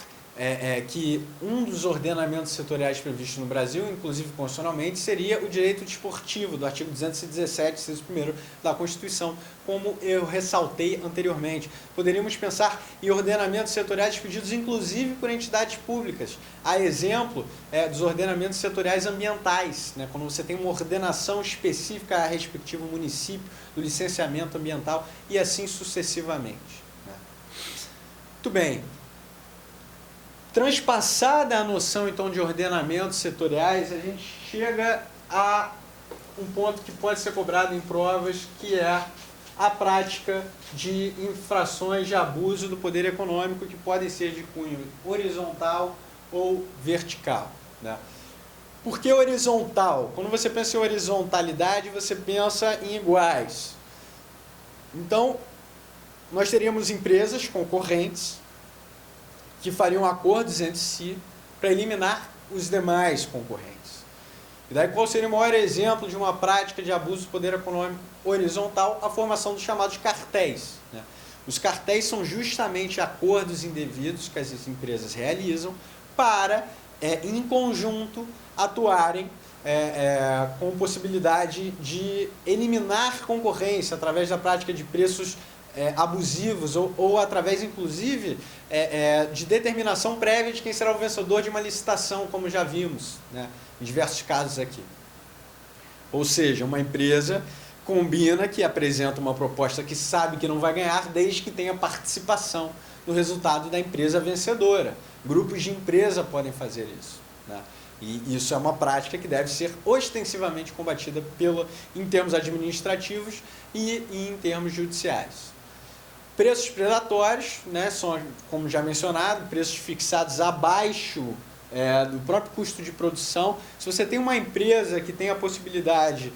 que um dos ordenamentos setoriais previstos no Brasil, inclusive constitucionalmente, seria o direito desportivo, do artigo 217, inciso 1º da Constituição, como eu ressaltei anteriormente. Poderíamos pensar em ordenamentos setoriais pedidos inclusive por entidades públicas, a exemplo dos ordenamentos setoriais ambientais, né, quando você tem uma ordenação específica a respectivo município, do licenciamento ambiental e assim sucessivamente, né. Muito bem. Transpassada a noção, então, de ordenamentos setoriais, a gente chega a um ponto que pode ser cobrado em provas, que é a prática de infrações de abuso do poder econômico, que podem ser de cunho horizontal ou vertical, né? Por que horizontal? Quando você pensa em horizontalidade, você pensa em iguais. Então, nós teríamos empresas concorrentes que fariam acordos entre si para eliminar os demais concorrentes. E daí qual seria o maior exemplo de uma prática de abuso do poder econômico horizontal? A formação dos chamados cartéis, né? Os cartéis são justamente acordos indevidos que as empresas realizam para, em conjunto, atuarem com possibilidade de eliminar concorrência através da prática de preços abusivos ou através, inclusive, de determinação prévia de quem será o vencedor de uma licitação, como já vimos, né, em diversos casos aqui. Ou seja, uma empresa combina que apresenta uma proposta que sabe que não vai ganhar desde que tenha participação no resultado da empresa vencedora. Grupos de empresa podem fazer isso, né? E isso é uma prática que deve ser ostensivamente combatida em termos administrativos e em termos judiciais. Preços predatórios, né, são, como já mencionado, preços fixados abaixo do próprio custo de produção. Se você tem uma empresa que tem a possibilidade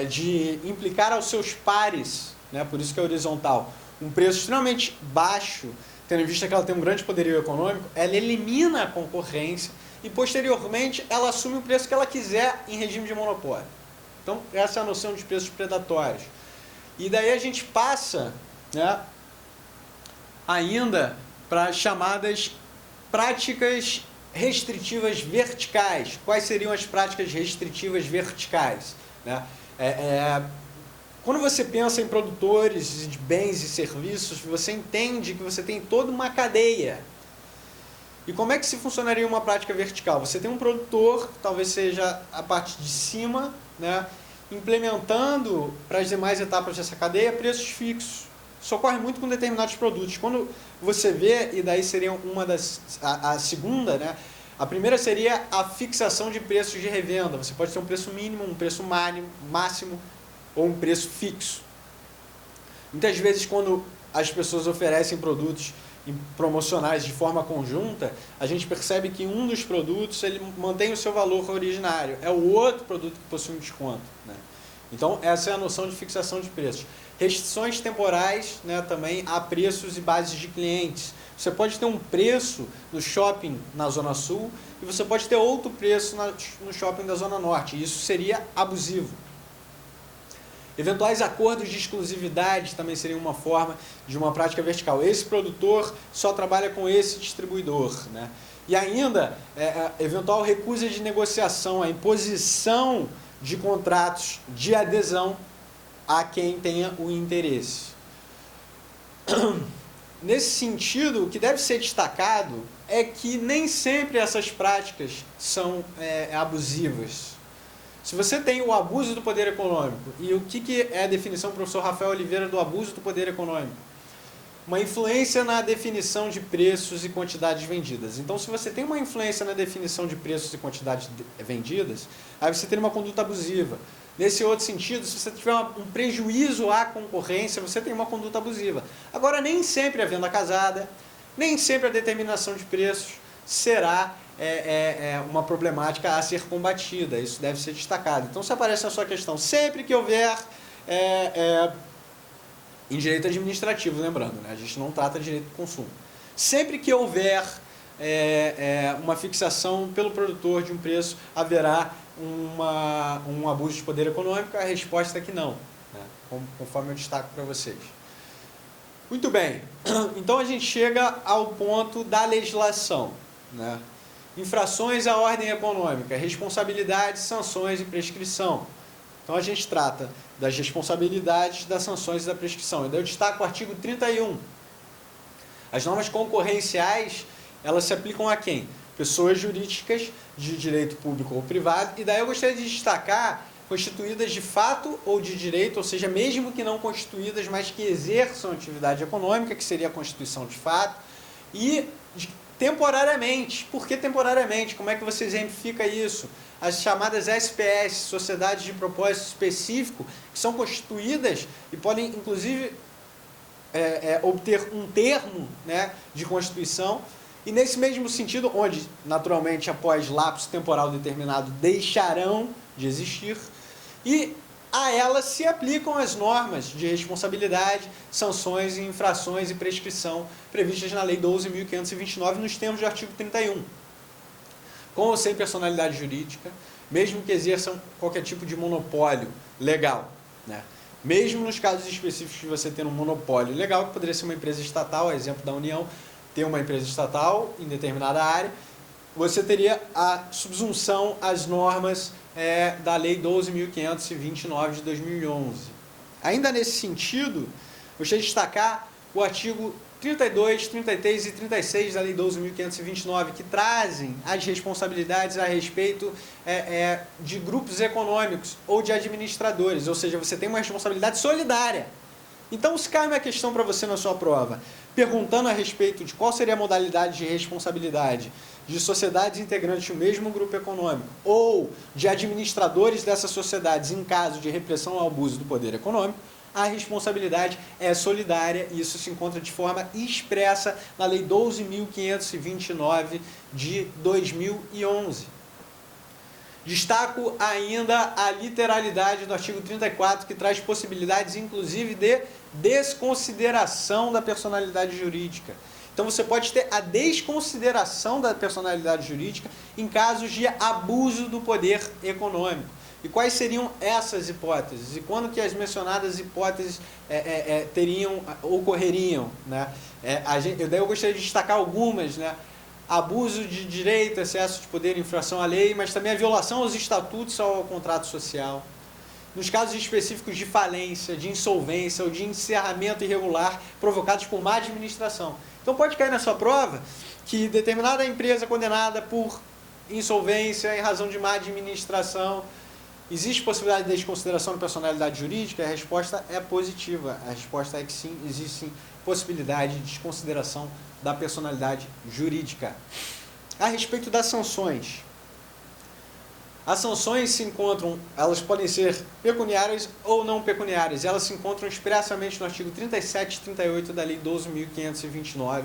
de implicar aos seus pares, né, por isso que é horizontal, um preço extremamente baixo, tendo em vista que ela tem um grande poderio econômico, ela elimina a concorrência e, posteriormente, ela assume o preço que ela quiser em regime de monopólio. Então, essa é a noção de preços predatórios. E daí a gente passa, né, ainda para chamadas práticas restritivas verticais. Quais seriam as práticas restritivas verticais? Né? Quando você pensa em produtores de bens e serviços, você entende que você tem toda uma cadeia. E como é que se funcionaria uma prática vertical? Você tem um produtor, talvez seja a parte de cima, né, implementando para as demais etapas dessa cadeia preços fixos. Isso ocorre muito com determinados produtos. Quando você vê, e daí seria a segunda, né, a primeira seria a fixação de preços de revenda. Você pode ter um preço mínimo, um preço máximo ou um preço fixo. Muitas vezes, quando as pessoas oferecem produtos promocionais de forma conjunta, a gente percebe que um dos produtos ele mantém o seu valor originário, é o outro produto que possui um desconto, né? Então, essa é a noção de fixação de preços. Restrições temporais, né, também a preços e bases de clientes. Você pode ter um preço no shopping na Zona Sul e você pode ter outro preço no shopping da Zona Norte. E isso seria abusivo. Eventuais acordos de exclusividade também seriam uma forma de uma prática vertical. Esse produtor só trabalha com esse distribuidor, né? E ainda, eventual recusa de negociação, a imposição de contratos de adesão a quem tenha o interesse. Nesse sentido, o que deve ser destacado é que nem sempre essas práticas são abusivas. Se você tem o abuso do poder econômico, e o que é a definição do professor Rafael Oliveira do abuso do poder econômico? Uma influência na definição de preços e quantidades vendidas. Então, se você tem uma influência na definição de preços e quantidades vendidas, aí você tem uma conduta abusiva. Nesse outro sentido, se você tiver um prejuízo à concorrência, você tem uma conduta abusiva. Agora, nem sempre a venda casada, nem sempre a determinação de preços será uma problemática a ser combatida. Isso deve ser destacado. Então, se aparece na sua questão, sempre que houver, em direito administrativo, lembrando, né? A gente não trata de direito do consumo. Sempre que houver uma fixação pelo produtor de um preço, haverá um abuso de poder econômico. A resposta é que não, né? Conforme eu destaco para vocês. Muito bem, então a gente chega ao ponto da legislação, né? Infrações à ordem econômica, responsabilidades, sanções e prescrição. Então a gente trata das responsabilidades, das sanções e da prescrição. E daí eu destaco o artigo 31. As normas concorrenciais, elas se aplicam a quem? Pessoas jurídicas de direito público ou privado. E daí eu gostaria de destacar constituídas de fato ou de direito, ou seja, mesmo que não constituídas, mas que exerçam atividade econômica, que seria a constituição de fato, e temporariamente. Por que temporariamente? Como é que você exemplifica isso? As chamadas SPS, Sociedades de Propósito Específico, que são constituídas e podem, inclusive, obter um termo, né, de constituição, e nesse mesmo sentido, onde, naturalmente, após lapso temporal determinado, deixarão de existir, e a elas se aplicam as normas de responsabilidade, sanções, infrações e prescrição previstas na Lei 12.529 nos termos do artigo 31. Com ou sem personalidade jurídica, mesmo que exerçam qualquer tipo de monopólio legal, né? Mesmo nos casos específicos de você ter um monopólio legal, que poderia ser uma empresa estatal, a exemplo da União, ter uma empresa estatal em determinada área, você teria a subsunção às normas da Lei 12.529 de 2011. Ainda nesse sentido, gostaria de destacar o artigo 32, 33 e 36 da Lei 12.529, que trazem as responsabilidades a respeito de grupos econômicos ou de administradores, ou seja, você tem uma responsabilidade solidária. Então, se cai uma questão para você na sua prova, perguntando a respeito de qual seria a modalidade de responsabilidade de sociedades integrantes do mesmo grupo econômico ou de administradores dessas sociedades em caso de repressão ao abuso do poder econômico, a responsabilidade é solidária e isso se encontra de forma expressa na Lei 12.529 de 2011. Destaco ainda a literalidade do artigo 34, que traz possibilidades, inclusive, de desconsideração da personalidade jurídica. Então, você pode ter a desconsideração da personalidade jurídica em casos de abuso do poder econômico. E quais seriam essas hipóteses? E quando que as mencionadas hipóteses ocorreriam? Né? Daí eu gostaria de destacar algumas, né? Abuso de direito, excesso de poder, infração à lei, mas também a violação aos estatutos ou ao contrato social. Nos casos específicos de falência, de insolvência ou de encerramento irregular provocados por má administração. Então pode cair na sua prova que determinada empresa condenada por insolvência em razão de má administração, existe possibilidade de desconsideração da personalidade jurídica? A resposta é positiva. A resposta é que sim, existe sim possibilidade de desconsideração da personalidade jurídica. A respeito das sanções. As sanções se encontram, elas podem ser pecuniárias ou não pecuniárias. Elas se encontram expressamente no artigo 37 e 38 da Lei 12.529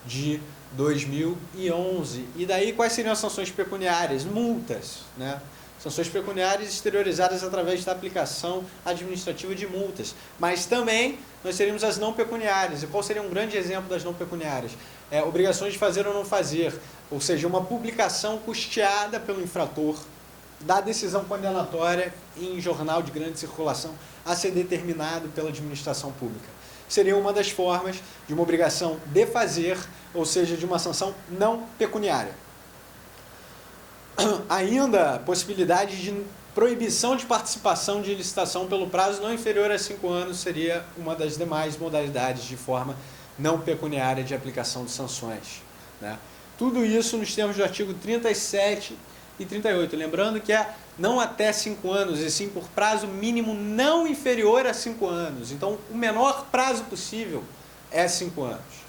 de 2011. E daí, quais seriam as sanções pecuniárias? Multas, né? Sanções pecuniárias exteriorizadas através da aplicação administrativa de multas. Mas também nós teríamos as não pecuniárias. E qual seria um grande exemplo das não pecuniárias? Obrigações de fazer ou não fazer. Ou seja, uma publicação custeada pelo infrator da decisão condenatória em jornal de grande circulação a ser determinado pela administração pública. Seria uma das formas de uma obrigação de fazer, ou seja, de uma sanção não pecuniária. Ainda, possibilidade de proibição de participação de licitação pelo prazo não inferior a 5 anos seria uma das demais modalidades de forma não pecuniária de aplicação de sanções, né? Tudo isso nos termos do artigo 37 e 38. Lembrando que é não até 5 anos, e sim por prazo mínimo não inferior a 5 anos. Então, o menor prazo possível é 5 anos.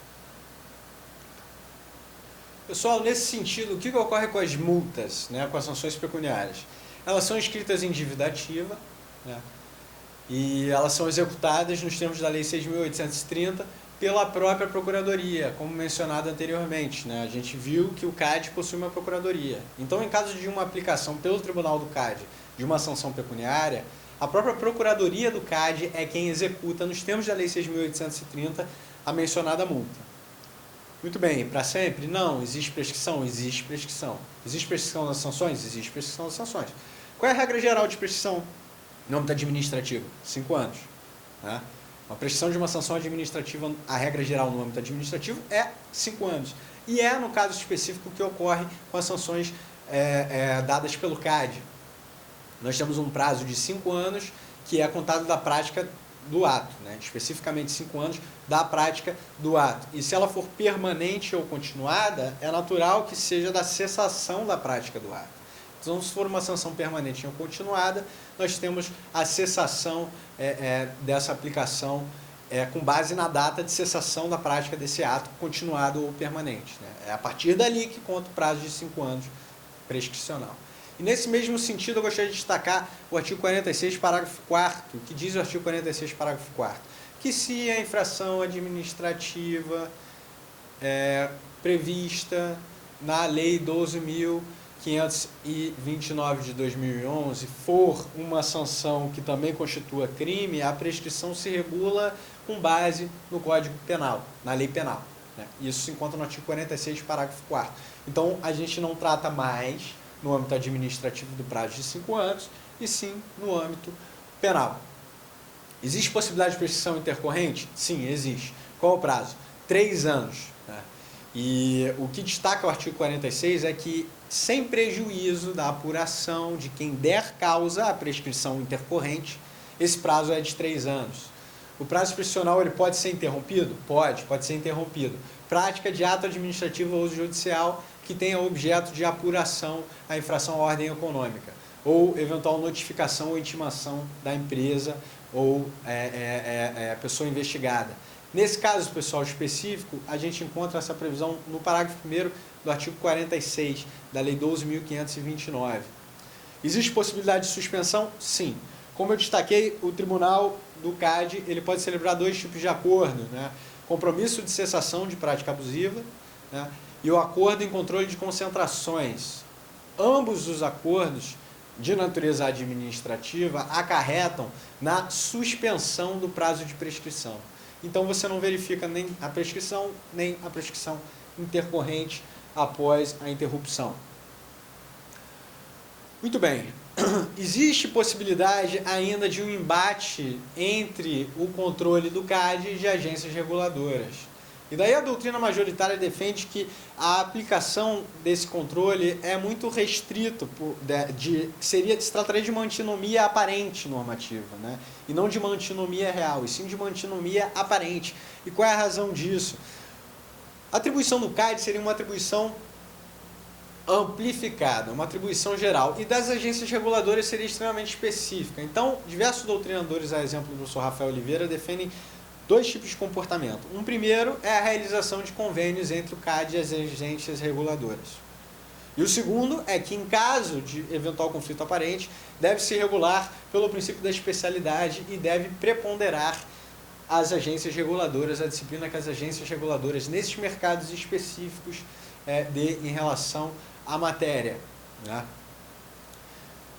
Pessoal, nesse sentido, o que ocorre com as multas, né, com as sanções pecuniárias? Elas são escritas em dívida ativa, né, e elas são executadas nos termos da Lei 6.830 pela própria Procuradoria, como mencionado anteriormente, né? A gente viu que o CAD possui uma Procuradoria. Então, em caso de uma aplicação pelo Tribunal do CAD de uma sanção pecuniária, a própria Procuradoria do CAD é quem executa, nos termos da Lei 6.830, a mencionada multa. Muito bem, para sempre? Não. Existe prescrição? Existe prescrição. Existe prescrição das sanções? Existe prescrição das sanções. Qual é a regra geral de prescrição no âmbito administrativo? 5 anos. Né? A prescrição de uma sanção administrativa, a regra geral no âmbito administrativo é 5 anos. E é, no caso específico, que ocorre com as sanções dadas pelo CAD. Nós temos um prazo de 5 anos, que é contado da prática do ato, né? Especificamente 5 anos da prática do ato. E se ela for permanente ou continuada, é natural que seja da cessação da prática do ato. Então, se for uma sanção permanente ou continuada, nós temos a cessação dessa aplicação com base na data de cessação da prática desse ato continuado ou permanente, né? É a partir dali que conta o prazo de 5 anos prescricional. E nesse mesmo sentido, eu gostaria de destacar o artigo 46, parágrafo 4º, que diz o artigo 46, parágrafo 4º, que se a infração administrativa prevista na Lei 12.529 de 2011 for uma sanção que também constitua crime, a prescrição se regula com base no Código Penal, na Lei Penal, né? Isso se encontra no artigo 46, parágrafo 4º. Então, a gente não trata mais no âmbito administrativo do prazo de 5 anos, e sim no âmbito penal. Existe possibilidade de prescrição intercorrente? Sim, existe. Qual é o prazo? 3 anos. Né? E o que destaca o artigo 46 é que, sem prejuízo da apuração de quem der causa à prescrição intercorrente, esse prazo é de 3 anos. O prazo prescricional ele pode ser interrompido? Pode ser interrompido. Prática de ato administrativo ou judicial que tenha objeto de apuração à infração à ordem econômica, ou eventual notificação ou intimação da empresa ou pessoa investigada. Nesse caso, pessoal, específico, a gente encontra essa previsão no parágrafo 1º do artigo 46 da Lei 12.529. Existe possibilidade de suspensão? Sim. Como eu destaquei, o tribunal do CAD ele pode celebrar 2 tipos de acordo, né? Compromisso de cessação de prática abusiva, né? E o acordo em controle de concentrações. Ambos os acordos de natureza administrativa acarretam na suspensão do prazo de prescrição. Então você não verifica nem a prescrição intercorrente após a interrupção. Muito bem. Existe possibilidade ainda de um embate entre o controle do CAD e de agências reguladoras. E daí a doutrina majoritária defende que a aplicação desse controle é muito restrito, se trataria de uma antinomia aparente normativa, né? E não de uma antinomia real, e sim de uma antinomia aparente. E qual é a razão disso? A atribuição do CAD seria uma atribuição amplificada, uma atribuição geral, e das agências reguladoras seria extremamente específica. Então, diversos doutrinadores, a exemplo do professor Rafael Oliveira, defendem 2 tipos de comportamento. Um primeiro é a realização de convênios entre o CAD e as agências reguladoras. E o segundo é que, em caso de eventual conflito aparente, deve se regular pelo princípio da especialidade e deve preponderar as agências reguladoras, a disciplina que as agências reguladoras, nesses mercados específicos, em relação à matéria, né?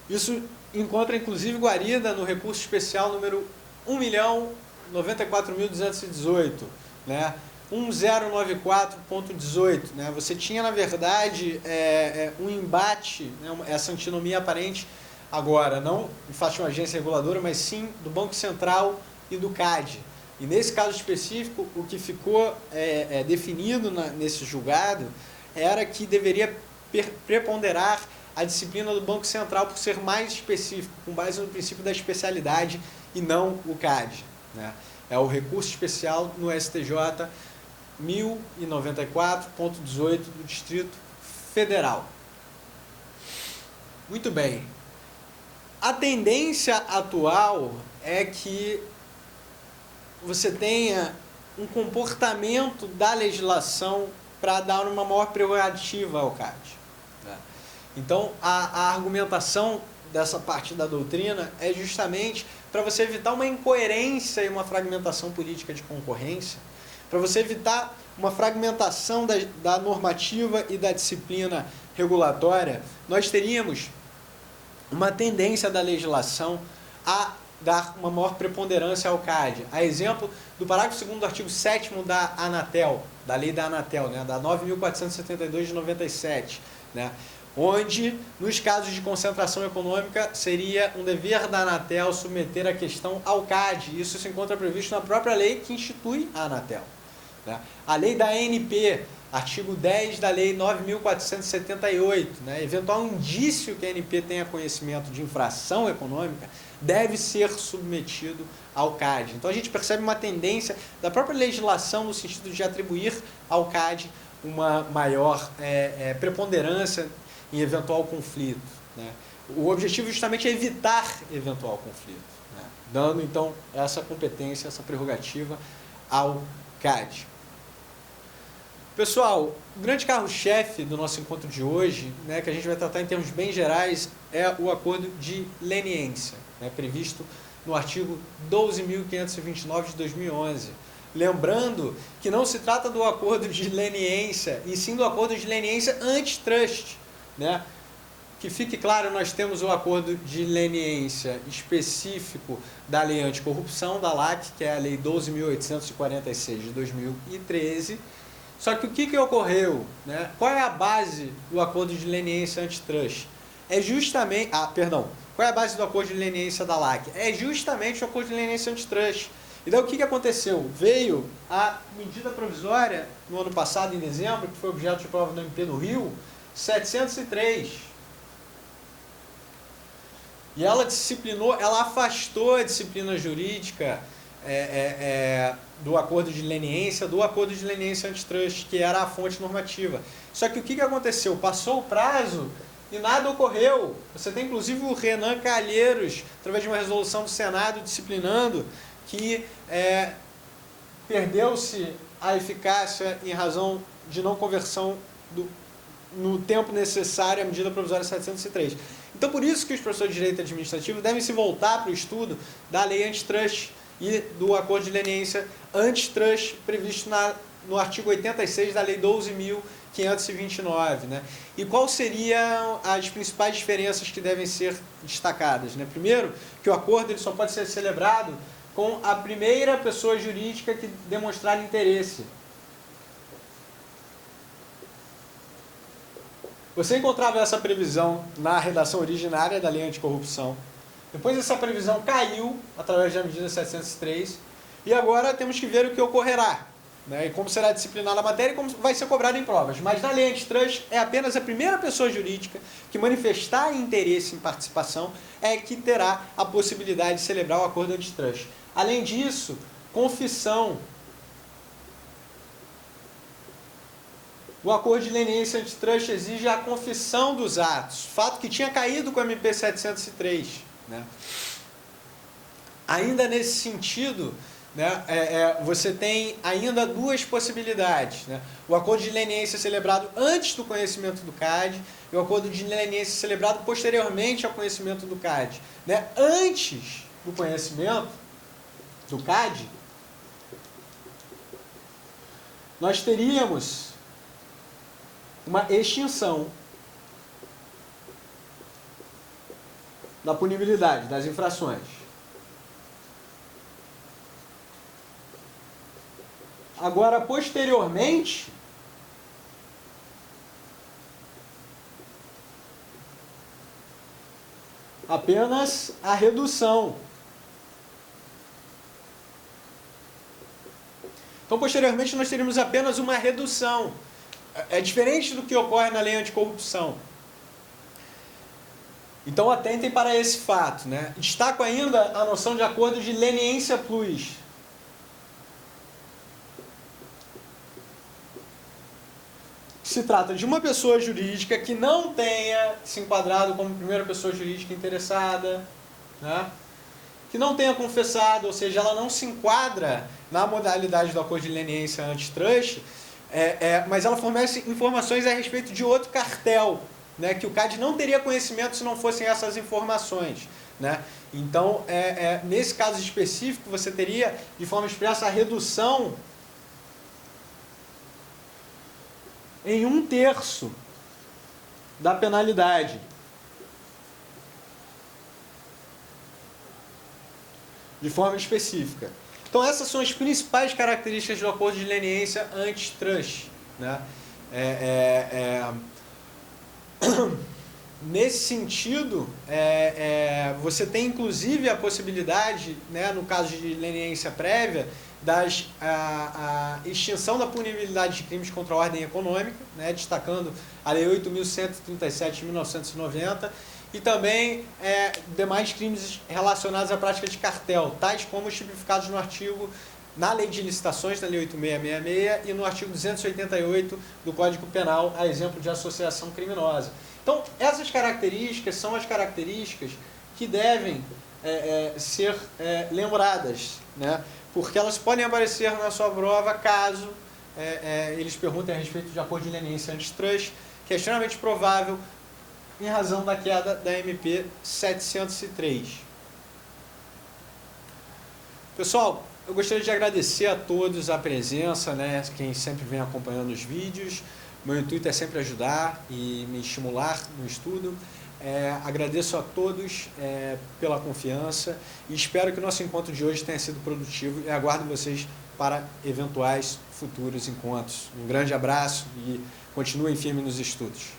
Isso encontra, inclusive, guarida no recurso especial número 1.094.218, né? 1094.18, né? Você tinha, na verdade, um embate, né? Essa antinomia aparente, agora, não em face de uma agência reguladora, mas sim do Banco Central e do CAD. E nesse caso específico, o que ficou definido nesse julgado era que deveria preponderar a disciplina do Banco Central por ser mais específico, com base no princípio da especialidade e não o CAD, né? É o recurso especial no STJ 1094.18 do Distrito Federal. Muito bem. A tendência atual é que você tenha um comportamento da legislação para dar uma maior prerrogativa ao CAD. Então, a argumentação dessa parte da doutrina é justamente para você evitar uma incoerência e uma fragmentação política de concorrência, para você evitar uma fragmentação da normativa e da disciplina regulatória. Nós teríamos uma tendência da legislação a dar uma maior preponderância ao CAD. A exemplo do parágrafo 2º do artigo 7º da Anatel, da lei da Anatel, né, da 9.472 de 97, né, onde, nos casos de concentração econômica, seria um dever da Anatel submeter a questão ao CAD. Isso se encontra previsto na própria lei que institui a Anatel, né. A lei da ANP, artigo 10 da lei 9.478, né, eventual indício que a ANP tenha conhecimento de infração econômica, deve ser submetido ao CAD. Então a gente percebe uma tendência da própria legislação no sentido de atribuir ao CAD uma maior preponderância em eventual conflito, né? O objetivo justamente é evitar eventual conflito, né? Dando então essa competência, essa prerrogativa ao CAD. Pessoal, o grande carro-chefe do nosso encontro de hoje, né, que a gente vai tratar em termos bem gerais, é o acordo de leniência, né, previsto no artigo 12.529 de 2011. Lembrando que não se trata do acordo de leniência, e sim do acordo de leniência antitrust, né? Que fique claro, nós temos o acordo de leniência específico da Lei Anticorrupção, da LAC, que é a Lei 12.846 de 2013. Só que o que ocorreu, né? Qual é a base do acordo de leniência antitrust? É justamente... Qual é a base do acordo de leniência da LAC? É justamente o acordo de leniência antitrust. Então, o que aconteceu? Veio a medida provisória, no ano passado, em dezembro, que foi objeto de prova do MP do Rio, 703. E ela disciplinou, ela afastou a disciplina jurídica do acordo de leniência, do acordo de leniência antitrust, que era a fonte normativa. Só que o que aconteceu? Passou o prazo e nada ocorreu. Você tem inclusive o Renan Calheiros, através de uma resolução do Senado disciplinando, que perdeu-se a eficácia em razão de não conversão no tempo necessário à medida provisória 703. Então, por isso que os professores de direito administrativo devem se voltar para o estudo da lei antitrust e do acordo de leniência antitrust previsto no artigo 86 da lei 12.529, né? E quais seriam as principais diferenças que devem ser destacadas, né? Primeiro, que o acordo ele só pode ser celebrado com a primeira pessoa jurídica que demonstrar interesse. Você encontrava essa previsão na redação originária da lei anticorrupção. Depois essa previsão caiu através da medida 703 e agora temos que ver o que ocorrerá, né? E como será disciplinada a matéria e como vai ser cobrada em provas. Mas na lei antitrust é apenas a primeira pessoa jurídica que manifestar interesse em participação é que terá a possibilidade de celebrar o acordo antitrust. Além disso, confissão. O acordo de leniência antitrust exige a confissão dos atos, fato que tinha caído com o MP 703. Né? Ainda nesse sentido, né, você tem ainda duas possibilidades. Né? O acordo de leniência celebrado antes do conhecimento do CAD e o acordo de leniência celebrado posteriormente ao conhecimento do CAD. Né? Antes do conhecimento do CAD, nós teríamos uma extinção da punibilidade das infrações. Agora, posteriormente, apenas a redução. Então, posteriormente, nós teríamos apenas uma redução. É diferente do que ocorre na lei anticorrupção. Então, atentem para esse fato. Né? Destaco ainda a noção de acordo de leniência plus. Se trata de uma pessoa jurídica que não tenha se enquadrado como primeira pessoa jurídica interessada, né? Que não tenha confessado, ou seja, ela não se enquadra na modalidade do acordo de leniência antitrust, mas ela fornece informações a respeito de outro cartel, né, que o CAD não teria conhecimento se não fossem essas informações. Né? Então, nesse caso específico, você teria, de forma expressa, a redução em 1/3 da penalidade. De forma específica. Então, essas são as principais características do acordo de leniência antitrust. Né? Nesse sentido, você tem inclusive a possibilidade, né, no caso de leniência prévia, a extinção da punibilidade de crimes contra a ordem econômica, né, destacando a Lei 8.137 de 1990, e também demais crimes relacionados à prática de cartel, tais como os tipificados na Lei de Licitações, na Lei 8666, e no artigo 288 do Código Penal, a exemplo de associação criminosa. Então, essas características são as características que devem ser lembradas, né? Porque elas podem aparecer na sua prova caso eles perguntem a respeito de acordo de leniência antitrust, que é extremamente provável em razão da queda da MP 703. Pessoal, eu gostaria de agradecer a todos a presença, né? Quem sempre vem acompanhando os vídeos. Meu intuito é sempre ajudar e me estimular no estudo. Agradeço a todos pela confiança e espero que o nosso encontro de hoje tenha sido produtivo e aguardo vocês para eventuais futuros encontros. Um grande abraço e continuem firmes nos estudos.